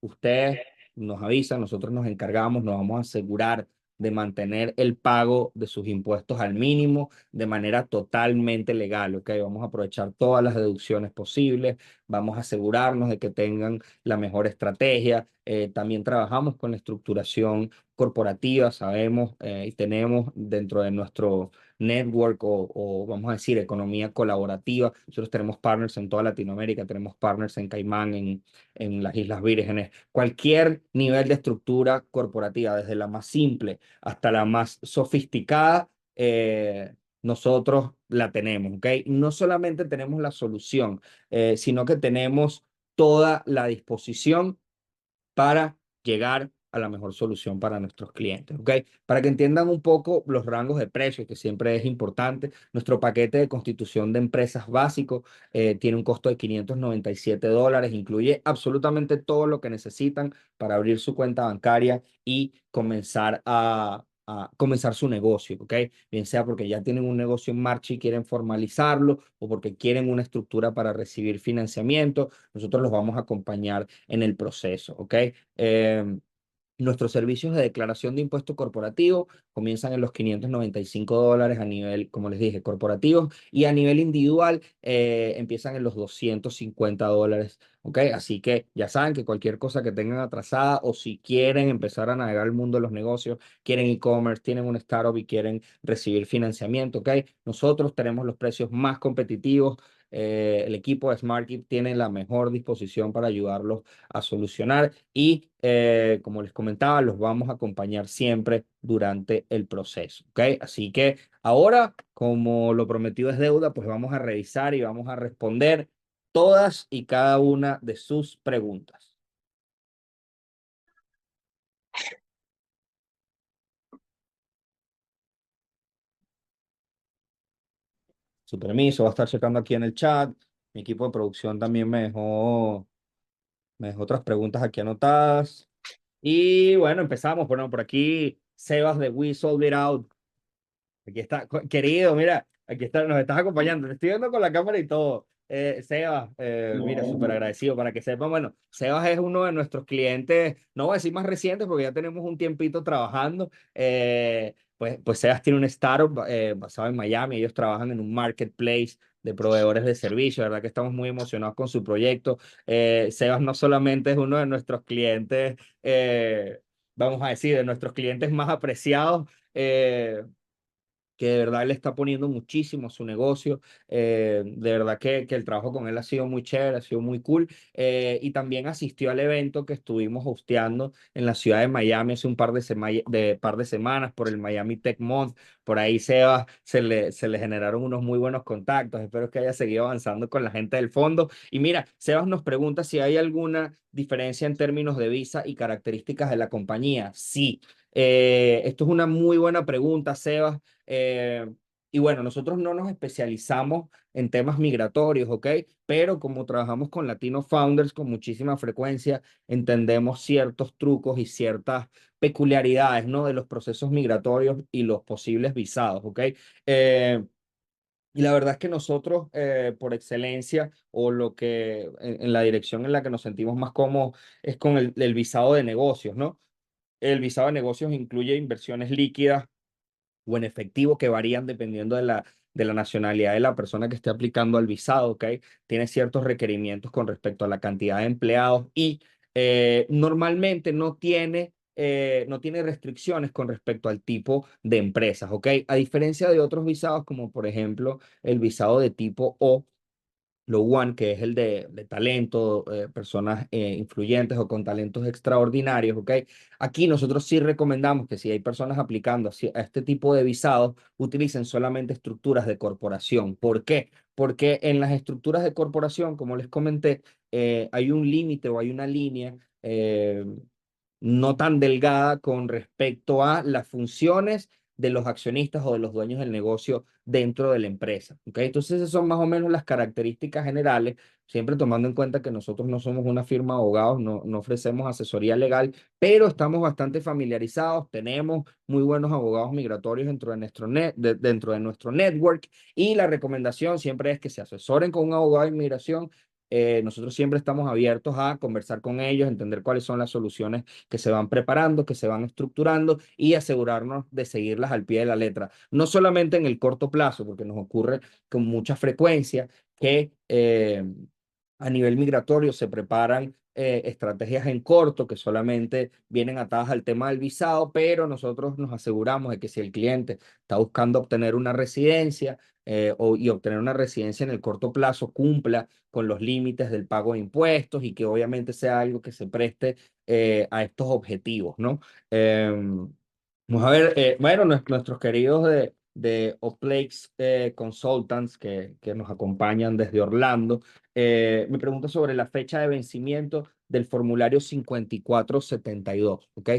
Usted nos avisa, nosotros nos encargamos, nos vamos a asegurar de mantener el pago de sus impuestos al mínimo de manera totalmente legal, ¿ok? Vamos a aprovechar todas las deducciones posibles, vamos a asegurarnos de que tengan la mejor estrategia. También trabajamos con la estructuración corporativa, sabemos y tenemos dentro de nuestro network o vamos a decir economía colaborativa. Nosotros tenemos partners en toda Latinoamérica, tenemos partners en Caimán, en las Islas Vírgenes, cualquier nivel de estructura corporativa, desde la más simple hasta la más sofisticada. Nosotros la tenemos, ¿ok? No solamente tenemos la solución, sino que tenemos toda la disposición para llegar a la mejor solución para nuestros clientes, ¿ok? Para que entiendan un poco los rangos de precios, que siempre es importante, nuestro paquete de constitución de empresas básico tiene un costo de $597, incluye absolutamente todo lo que necesitan para abrir su cuenta bancaria y comenzar a comenzar su negocio, ¿ok? Bien sea porque ya tienen un negocio en marcha y quieren formalizarlo o porque quieren una estructura para recibir financiamiento, nosotros los vamos a acompañar en el proceso, ¿ok? Nuestros servicios de declaración de impuesto corporativo comienzan en los $595 a nivel, como les dije, corporativo, y a nivel individual empiezan en los $250. ¿Ok? Así que ya saben que cualquier cosa que tengan atrasada o si quieren empezar a navegar el mundo de los negocios, quieren e-commerce, tienen un startup y quieren recibir financiamiento, ¿ok? Nosotros tenemos los precios más competitivos. El equipo de SmartKeep tiene la mejor disposición para ayudarlos a solucionar y como les comentaba, los vamos a acompañar siempre durante el proceso, ¿ok? Así que ahora, como lo prometido es deuda, pues vamos a revisar y vamos a responder todas y cada una de sus preguntas. Su permiso, va a estar checando aquí en el chat. Mi equipo de producción también me dejó otras preguntas aquí anotadas. Y bueno, empezamos. Bueno, por aquí, Sebas de We Sold It Out. Aquí está, querido, mira, aquí está, nos estás acompañando. Te estoy viendo con la cámara y todo. Sebas, mira, súper agradecido para que sepan. Bueno, Sebas es uno de nuestros clientes, no voy a decir más recientes porque ya tenemos un tiempito trabajando. Pues Sebas tiene un startup basado en Miami. Ellos trabajan en un marketplace de proveedores de servicios. La verdad que estamos muy emocionados con su proyecto. Sebas no solamente es uno de nuestros clientes, vamos a decir, de nuestros clientes más apreciados. Que de verdad le está poniendo muchísimo a su negocio. De verdad que el trabajo con él ha sido muy chévere, ha sido muy cool. Y también asistió al evento que estuvimos hosteando en la ciudad de Miami hace un par de semanas por el Miami Tech Month. Por ahí se le generaron unos muy buenos contactos. Espero que haya seguido avanzando con la gente del fondo. Y mira, Sebas nos pregunta si hay alguna diferencia en términos de visa y características de la compañía. Sí. Esto es una muy buena pregunta, Sebas. Eh, y bueno, nosotros no nos especializamos en temas migratorios, ¿ok? Pero como trabajamos con Latino Founders con muchísima frecuencia, entendemos ciertos trucos y ciertas peculiaridades, ¿no? De los procesos migratorios y los posibles visados, ¿ok? Y la verdad es que nosotros, por excelencia, o lo que en la dirección en la que nos sentimos más cómodos es con el visado de negocios, ¿no? El visado de negocios incluye inversiones líquidas o en efectivo que varían dependiendo de la nacionalidad de la persona que esté aplicando al visado, ¿ok? Tiene ciertos requerimientos con respecto a la cantidad de empleados y normalmente no tiene restricciones con respecto al tipo de empresas, ¿ok? A diferencia de otros visados, como por ejemplo el visado de tipo O, lo one, que es el de talento, personas influyentes o con talentos extraordinarios, ¿ok? Aquí nosotros sí recomendamos que si hay personas aplicando a este tipo de visados, utilicen solamente estructuras de corporación. ¿Por qué? Porque en las estructuras de corporación, como les comenté, hay un límite o hay una línea no tan delgada con respecto a las funciones de los accionistas o de los dueños del negocio dentro de la empresa. ¿Ok? Entonces, esas son más o menos las características generales, siempre tomando en cuenta que nosotros no somos una firma de abogados, no ofrecemos asesoría legal, pero estamos bastante familiarizados, tenemos muy buenos abogados migratorios dentro de nuestro network y la recomendación siempre es que se asesoren con un abogado de inmigración. Nosotros siempre estamos abiertos a conversar con ellos, entender cuáles son las soluciones que se van preparando, que se van estructurando y asegurarnos de seguirlas al pie de la letra. No solamente en el corto plazo, porque nos ocurre con mucha frecuencia que a nivel migratorio se preparan estrategias en corto que solamente vienen atadas al tema del visado, pero nosotros nos aseguramos de que si el cliente está buscando obtener una residencia y obtener una residencia en el corto plazo, cumpla con los límites del pago de impuestos y que obviamente sea algo que se preste a estos objetivos, ¿no? Vamos a ver, bueno, nuestros queridos de Oplex Consultants que nos acompañan desde Orlando, me pregunta sobre la fecha de vencimiento del formulario 5472, ¿ok?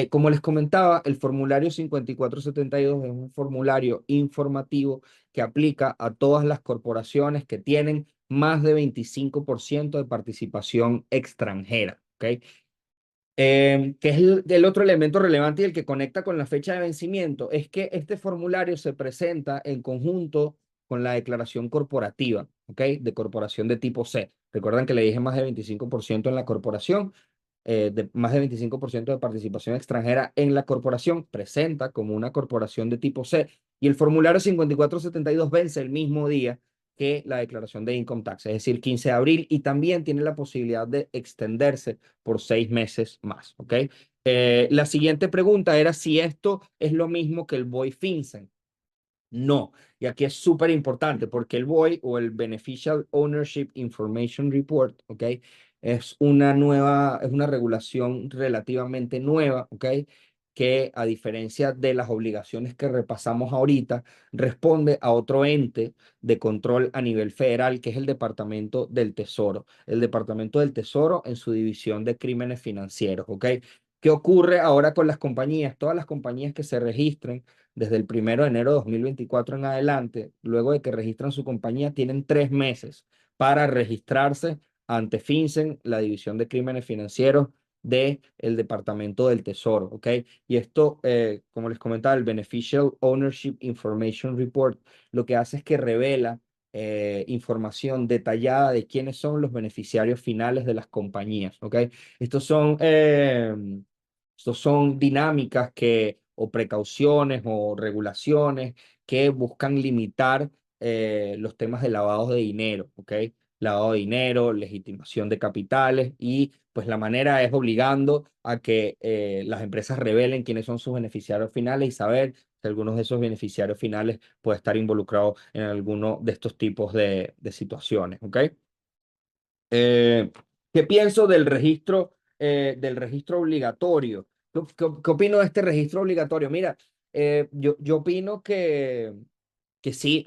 Como les comentaba, el formulario 5472 es un formulario informativo que aplica a todas las corporaciones que tienen más de 25% de participación extranjera, ¿ok? Que es el otro elemento relevante y el que conecta con la fecha de vencimiento, es que este formulario se presenta en conjunto con la declaración corporativa, ¿ok? De corporación de tipo C. Recuerdan que le dije más de 25% en la corporación. de más de 25% de participación extranjera en la corporación, presenta como una corporación de tipo C y el formulario 5472 vence el mismo día que la declaración de income tax, es decir, 15 de abril, y también tiene la posibilidad de extenderse por 6 meses más, ¿ok? La siguiente pregunta era si esto es lo mismo que el BOI FinCEN. No, y aquí es súper importante porque el BOI o el Beneficial Ownership Information Report, ¿ok? Es una regulación relativamente nueva, ¿ok? Que a diferencia de las obligaciones que repasamos ahorita, responde a otro ente de control a nivel federal, que es el Departamento del Tesoro. El Departamento del Tesoro en su división de crímenes financieros, ¿ok? ¿Qué ocurre ahora con las compañías? Todas las compañías que se registren desde el 1 de enero de 2024 en adelante, luego de que registran su compañía, tienen 3 meses para registrarse ante FinCEN, la División de Crímenes Financieros del Departamento del Tesoro, ¿ok? Y esto, como les comentaba, el Beneficial Ownership Information Report, lo que hace es que revela información detallada de quiénes son los beneficiarios finales de las compañías, ¿ok? Estos son, eh, estos son dinámicas o precauciones o regulaciones que buscan limitar los temas de lavado de dinero, ¿ok? Lavado de dinero, legitimación de capitales y pues la manera es obligando a que las empresas revelen quiénes son sus beneficiarios finales y saber si algunos de esos beneficiarios finales puede estar involucrados en alguno de estos tipos de situaciones, ¿ok? Eh, ¿Qué pienso del registro obligatorio? ¿Qué opino de este registro obligatorio? Mira, yo opino que sí,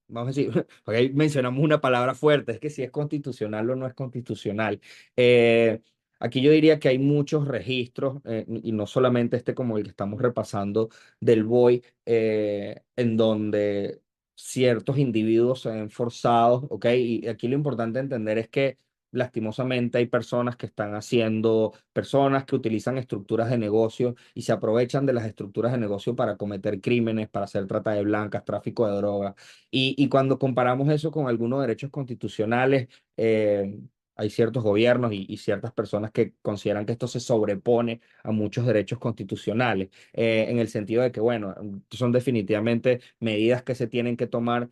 vamos a decir, porque ahí mencionamos una palabra fuerte, es que si es constitucional o no es constitucional. Eh, Aquí yo diría que hay muchos registros, y no solamente este como el que estamos repasando del BOI, en donde ciertos individuos se ven forzados, ¿ok? Y aquí lo importante entender es que lastimosamente hay personas que utilizan estructuras de negocio y se aprovechan de las estructuras de negocio para cometer crímenes, para hacer trata de blancas, tráfico de drogas. Y cuando comparamos eso con algunos derechos constitucionales, hay ciertos gobiernos y ciertas personas que consideran que esto se sobrepone a muchos derechos constitucionales, en el sentido de que, bueno, son definitivamente medidas que se tienen que tomar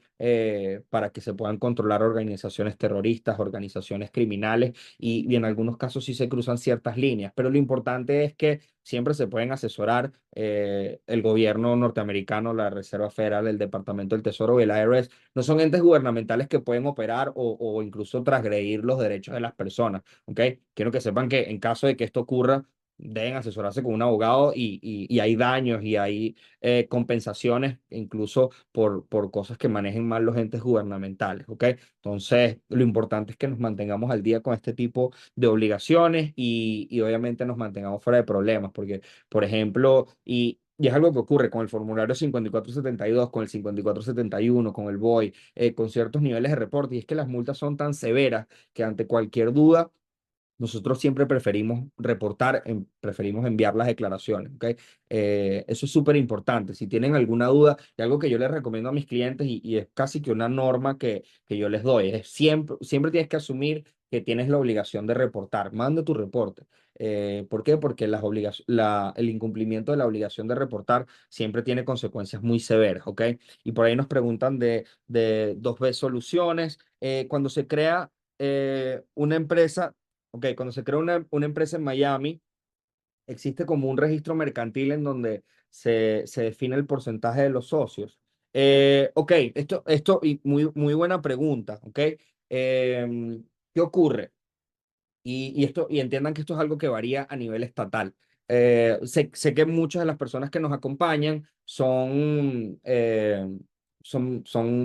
para que se puedan controlar organizaciones terroristas, organizaciones criminales, y en algunos casos sí se cruzan ciertas líneas, pero lo importante es que siempre se pueden asesorar el gobierno norteamericano, la Reserva Federal, el Departamento del Tesoro y el IRS. No son entes gubernamentales que pueden operar o incluso transgredir los derechos de las personas, ¿ok? Quiero que sepan que en caso de que esto ocurra, deben asesorarse con un abogado y hay daños y hay compensaciones incluso por cosas que manejen mal los entes gubernamentales, ¿ok? Entonces, lo importante es que nos mantengamos al día con este tipo de obligaciones y obviamente nos mantengamos fuera de problemas, porque, por ejemplo, y es algo que ocurre con el formulario 5472, con el 5471, con el BOI, con ciertos niveles de reporte, y es que las multas son tan severas que ante cualquier duda nosotros siempre preferimos preferimos enviar las declaraciones, ¿ok? Eso es súper importante. Si tienen alguna duda, y algo que yo les recomiendo a mis clientes, y es casi que una norma que yo les doy, es siempre tienes que asumir que tienes la obligación de reportar. Manda tu reporte. ¿Por qué? Porque el incumplimiento de la obligación de reportar siempre tiene consecuencias muy severas, ¿ok? Y por ahí nos preguntan de 2B soluciones. Cuando se crea una empresa. Ok, cuando se crea una empresa en Miami, existe como un registro mercantil en donde se define el porcentaje de los socios. Ok, y muy buena pregunta, ok. ¿Qué ocurre? Y entiendan que esto es algo que varía a nivel estatal. Sé que muchas de las personas que nos acompañan son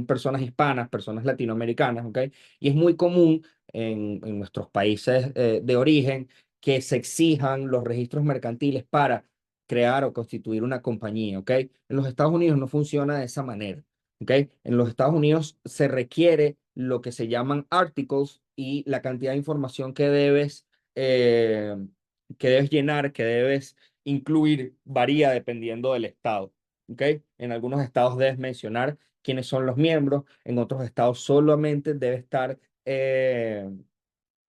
personas hispanas, personas latinoamericanas, ¿ok? Y es muy común en nuestros países de origen que se exijan los registros mercantiles para crear o constituir una compañía, ¿ok? En los Estados Unidos no funciona de esa manera. ¿Ok? En los Estados Unidos se requiere lo que se llaman articles y la cantidad de información eh, que debes llenar, que debes incluir, varía dependiendo del estado. ¿Ok? En algunos estados debes mencionar quiénes son los miembros, en otros estados solamente debe estar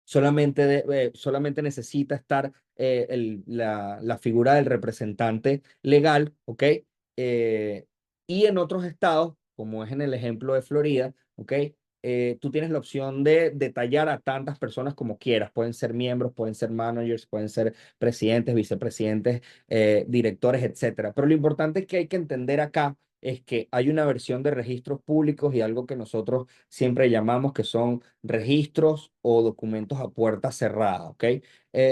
solamente necesita estar la figura del representante legal, ¿ok? Y en otros estados, como es en el ejemplo de Florida, ¿ok? Tú tienes la opción de detallar a tantas personas como quieras. Pueden ser miembros, pueden ser managers, pueden ser presidentes, vicepresidentes, directores, etcétera. Pero lo importante es que hay que entender acá es que hay una versión de registros públicos y algo que nosotros siempre llamamos que son registros o documentos a puerta cerrada, ¿ok?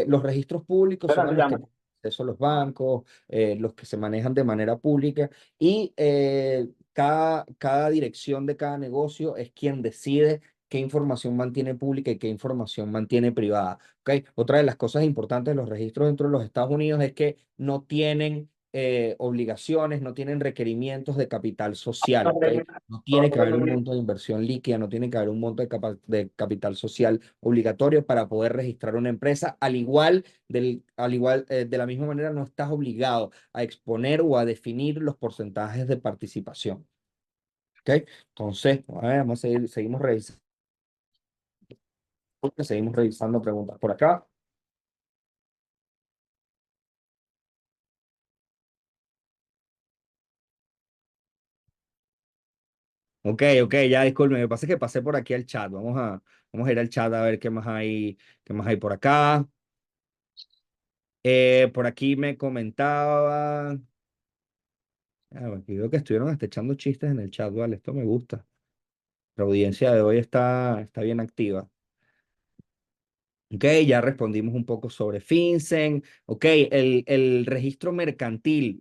Los registros públicos son a los que tienen acceso los bancos, los que se manejan de manera pública y cada dirección de cada negocio es quien decide qué información mantiene pública y qué información mantiene privada, ¿ok? Otra de las cosas importantes de los registros dentro de los Estados Unidos es que no tienen obligaciones, no tienen requerimientos de capital social, ¿ok? No tiene que haber un monto de inversión líquida, no tiene que haber un monto de capital social obligatorio para poder registrar una empresa, de la misma manera no estás obligado a exponer o a definir los porcentajes de participación, ¿ok? Entonces, a ver, vamos a seguir, seguimos revisando preguntas por acá. Ok, ok, ya disculpe, me pasa que pasé por aquí al chat. Vamos a ir al chat a ver qué más hay por acá. Por aquí me comentaba. Aquí veo que estuvieron hasta echando chistes en el chat, vale, esto me gusta. La audiencia de hoy está bien activa. Ok, ya respondimos un poco sobre FinCEN. Ok, el registro mercantil,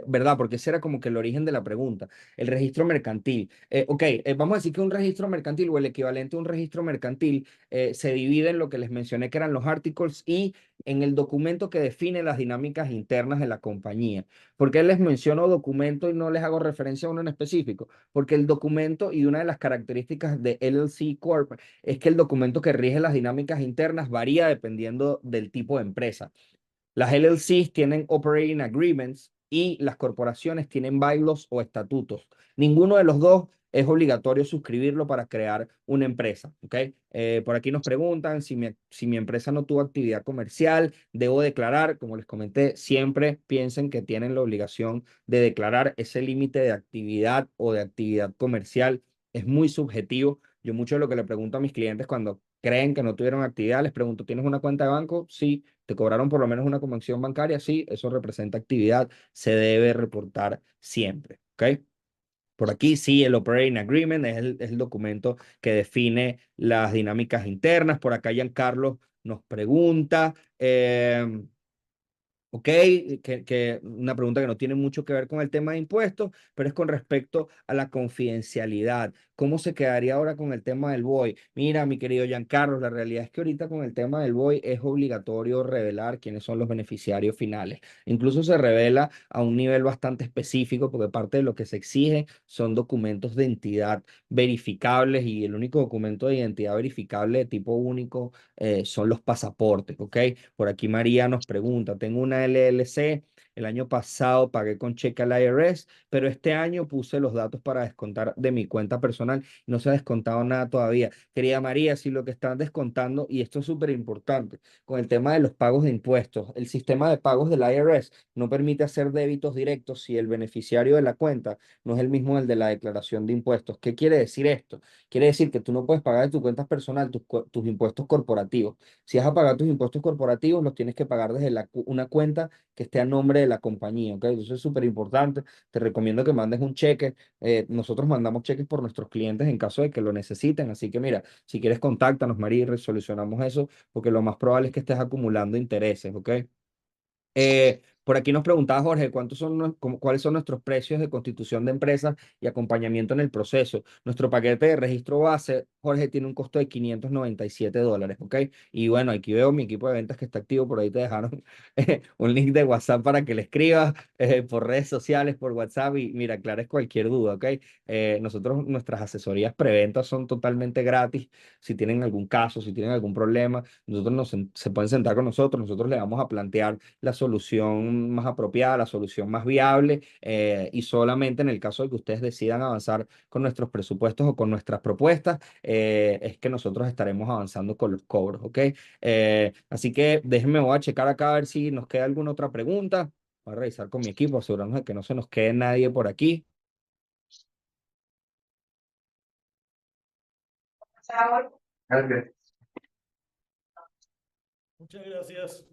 ¿verdad? Porque ese era como que el origen de la pregunta. El registro mercantil. Ok, vamos a decir que un registro mercantil o el equivalente a un registro mercantil se divide en lo que les mencioné que eran los articles y en el documento que define las dinámicas internas de la compañía. ¿Por qué les menciono documento y no les hago referencia a uno en específico? Porque el documento y una de las características de LLC Corp es que el documento que rige las dinámicas internas varía dependiendo del tipo de empresa. Las LLCs tienen operating agreements y las corporaciones tienen bylaws o estatutos. Ninguno de los dos es obligatorio suscribirlo para crear una empresa, ¿ok? Por aquí nos preguntan si mi empresa no tuvo actividad comercial, debo declarar, como les comenté, siempre piensen que tienen la obligación de declarar ese límite de actividad o de actividad comercial. Es muy subjetivo. Yo mucho de lo que le pregunto a mis clientes cuando creen que no tuvieron actividad, les pregunto, ¿tienes una cuenta de banco? Sí. ¿Te cobraron por lo menos una convención bancaria? Sí, eso representa actividad, se debe reportar siempre, ¿ok? Por aquí sí, el Operating Agreement es el documento que define las dinámicas internas. Por acá Giancarlo nos pregunta, ok, que una pregunta que no tiene mucho que ver con el tema de impuestos, pero es con respecto a la confidencialidad. ¿Cómo se quedaría ahora con el tema del BOI? Mira, mi querido Giancarlo, la realidad es que ahorita con el tema del BOI es obligatorio revelar quiénes son los beneficiarios finales. Incluso se revela a un nivel bastante específico porque parte de lo que se exige son documentos de entidad verificables y el único documento de identidad verificable de tipo único son los pasaportes, ¿ok? Por aquí María nos pregunta, tengo una LLC, el año pasado pagué con cheque al IRS, pero este año puse los datos para descontar de mi cuenta personal y no se ha descontado nada todavía. Querida María, si lo que están descontando, y esto es súper importante, con el tema de los pagos de impuestos, el sistema de pagos del IRS no permite hacer débitos directos si el beneficiario de la cuenta no es el mismo el de la declaración de impuestos. ¿Qué quiere decir esto? Quiere decir que tú no puedes pagar de tu cuenta personal tus impuestos corporativos. Si vas a pagar tus impuestos corporativos, los tienes que pagar desde una cuenta que esté a nombre de la compañía, ¿ok? Eso es súper importante. Te recomiendo que mandes un cheque. Nosotros mandamos cheques por nuestros clientes en caso de que lo necesiten. Así que mira, si quieres, contáctanos, María, y resolucionamos eso, porque lo más probable es que estés acumulando intereses, ¿ok? Por aquí nos preguntaba Jorge, ¿cuáles son nuestros precios de constitución de empresas y acompañamiento en el proceso? Nuestro paquete de registro base, Jorge, tiene un costo de $597, ¿ok? Y bueno, aquí veo mi equipo de ventas que está activo, por ahí te dejaron un link de WhatsApp para que le escribas por redes sociales, por WhatsApp y mira, aclares cualquier duda, ¿ok? Nuestras asesorías preventas son totalmente gratis. Si tienen algún caso, si tienen algún problema, se pueden sentar con nosotros, nosotros le vamos a plantear la solución solución más apropiada, la solución más viable, y solamente en el caso de que ustedes decidan avanzar con nuestros presupuestos o con nuestras propuestas, es que nosotros estaremos avanzando con los cobros, ¿ok? Así que déjenme, voy a checar acá a ver si nos queda alguna otra pregunta. Voy a revisar con mi equipo, asegurarnos de que no se nos quede nadie por aquí. Gracias. Muchas gracias.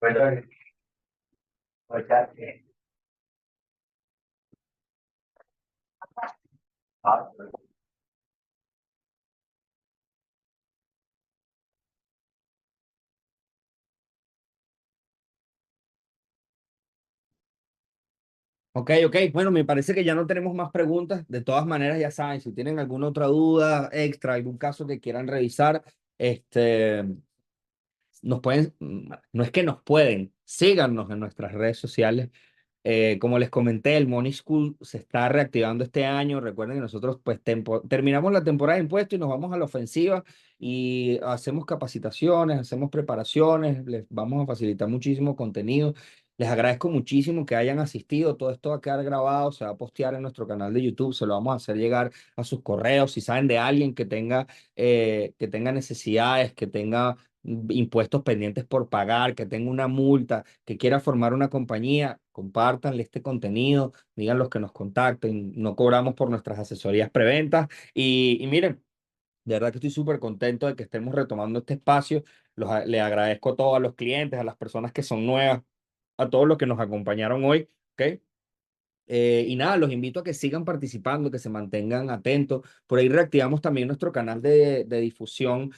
Bueno, ahorita, ah, Ok, ok. Bueno, me parece que ya no tenemos más preguntas. De todas maneras, ya saben, si tienen alguna otra duda extra, algún caso que quieran revisar, este, nos pueden, no es que nos pueden, síganos en nuestras redes sociales. Como les comenté, el Money School se está reactivando este año. Recuerden que nosotros pues terminamos la temporada de impuestos y nos vamos a la ofensiva y hacemos capacitaciones, hacemos preparaciones, les vamos a facilitar muchísimo contenido. Les agradezco muchísimo que hayan asistido. Todo esto va a quedar grabado, se va a postear en nuestro canal de YouTube, se lo vamos a hacer llegar a sus correos. Si saben de alguien que tenga necesidades, que tenga impuestos pendientes por pagar, que tenga una multa, que quiera formar una compañía, compártanle este contenido, digan los que nos contacten, no cobramos por nuestras asesorías preventas y miren, de verdad que estoy súper contento de que estemos retomando este espacio. Le agradezco a todos los clientes, a las personas que son nuevas, a todos los que nos acompañaron hoy, ¿ok? Y nada, los invito a que sigan participando, que se mantengan atentos. Por ahí reactivamos también nuestro canal de difusión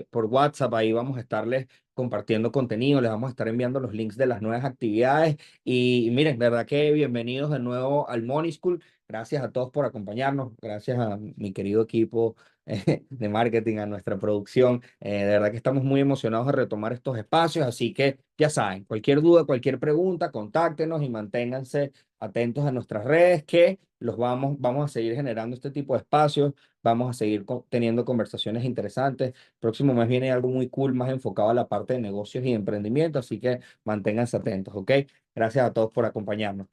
por WhatsApp. Ahí vamos a estarles compartiendo contenido, les vamos a estar enviando los links de las nuevas actividades. Y miren, verdad que bienvenidos de nuevo al Money School. Gracias a todos por acompañarnos. Gracias a mi querido equipo de marketing, a nuestra producción. De verdad que estamos muy emocionados de retomar estos espacios. Así que ya saben, cualquier duda, cualquier pregunta, contáctenos y manténganse atentos a nuestras redes que vamos a seguir generando este tipo de espacios, vamos a seguir teniendo conversaciones interesantes. Próximo mes viene algo muy cool, más enfocado a la parte de negocios y emprendimiento, así que manténganse atentos, ¿ok? Gracias a todos por acompañarnos.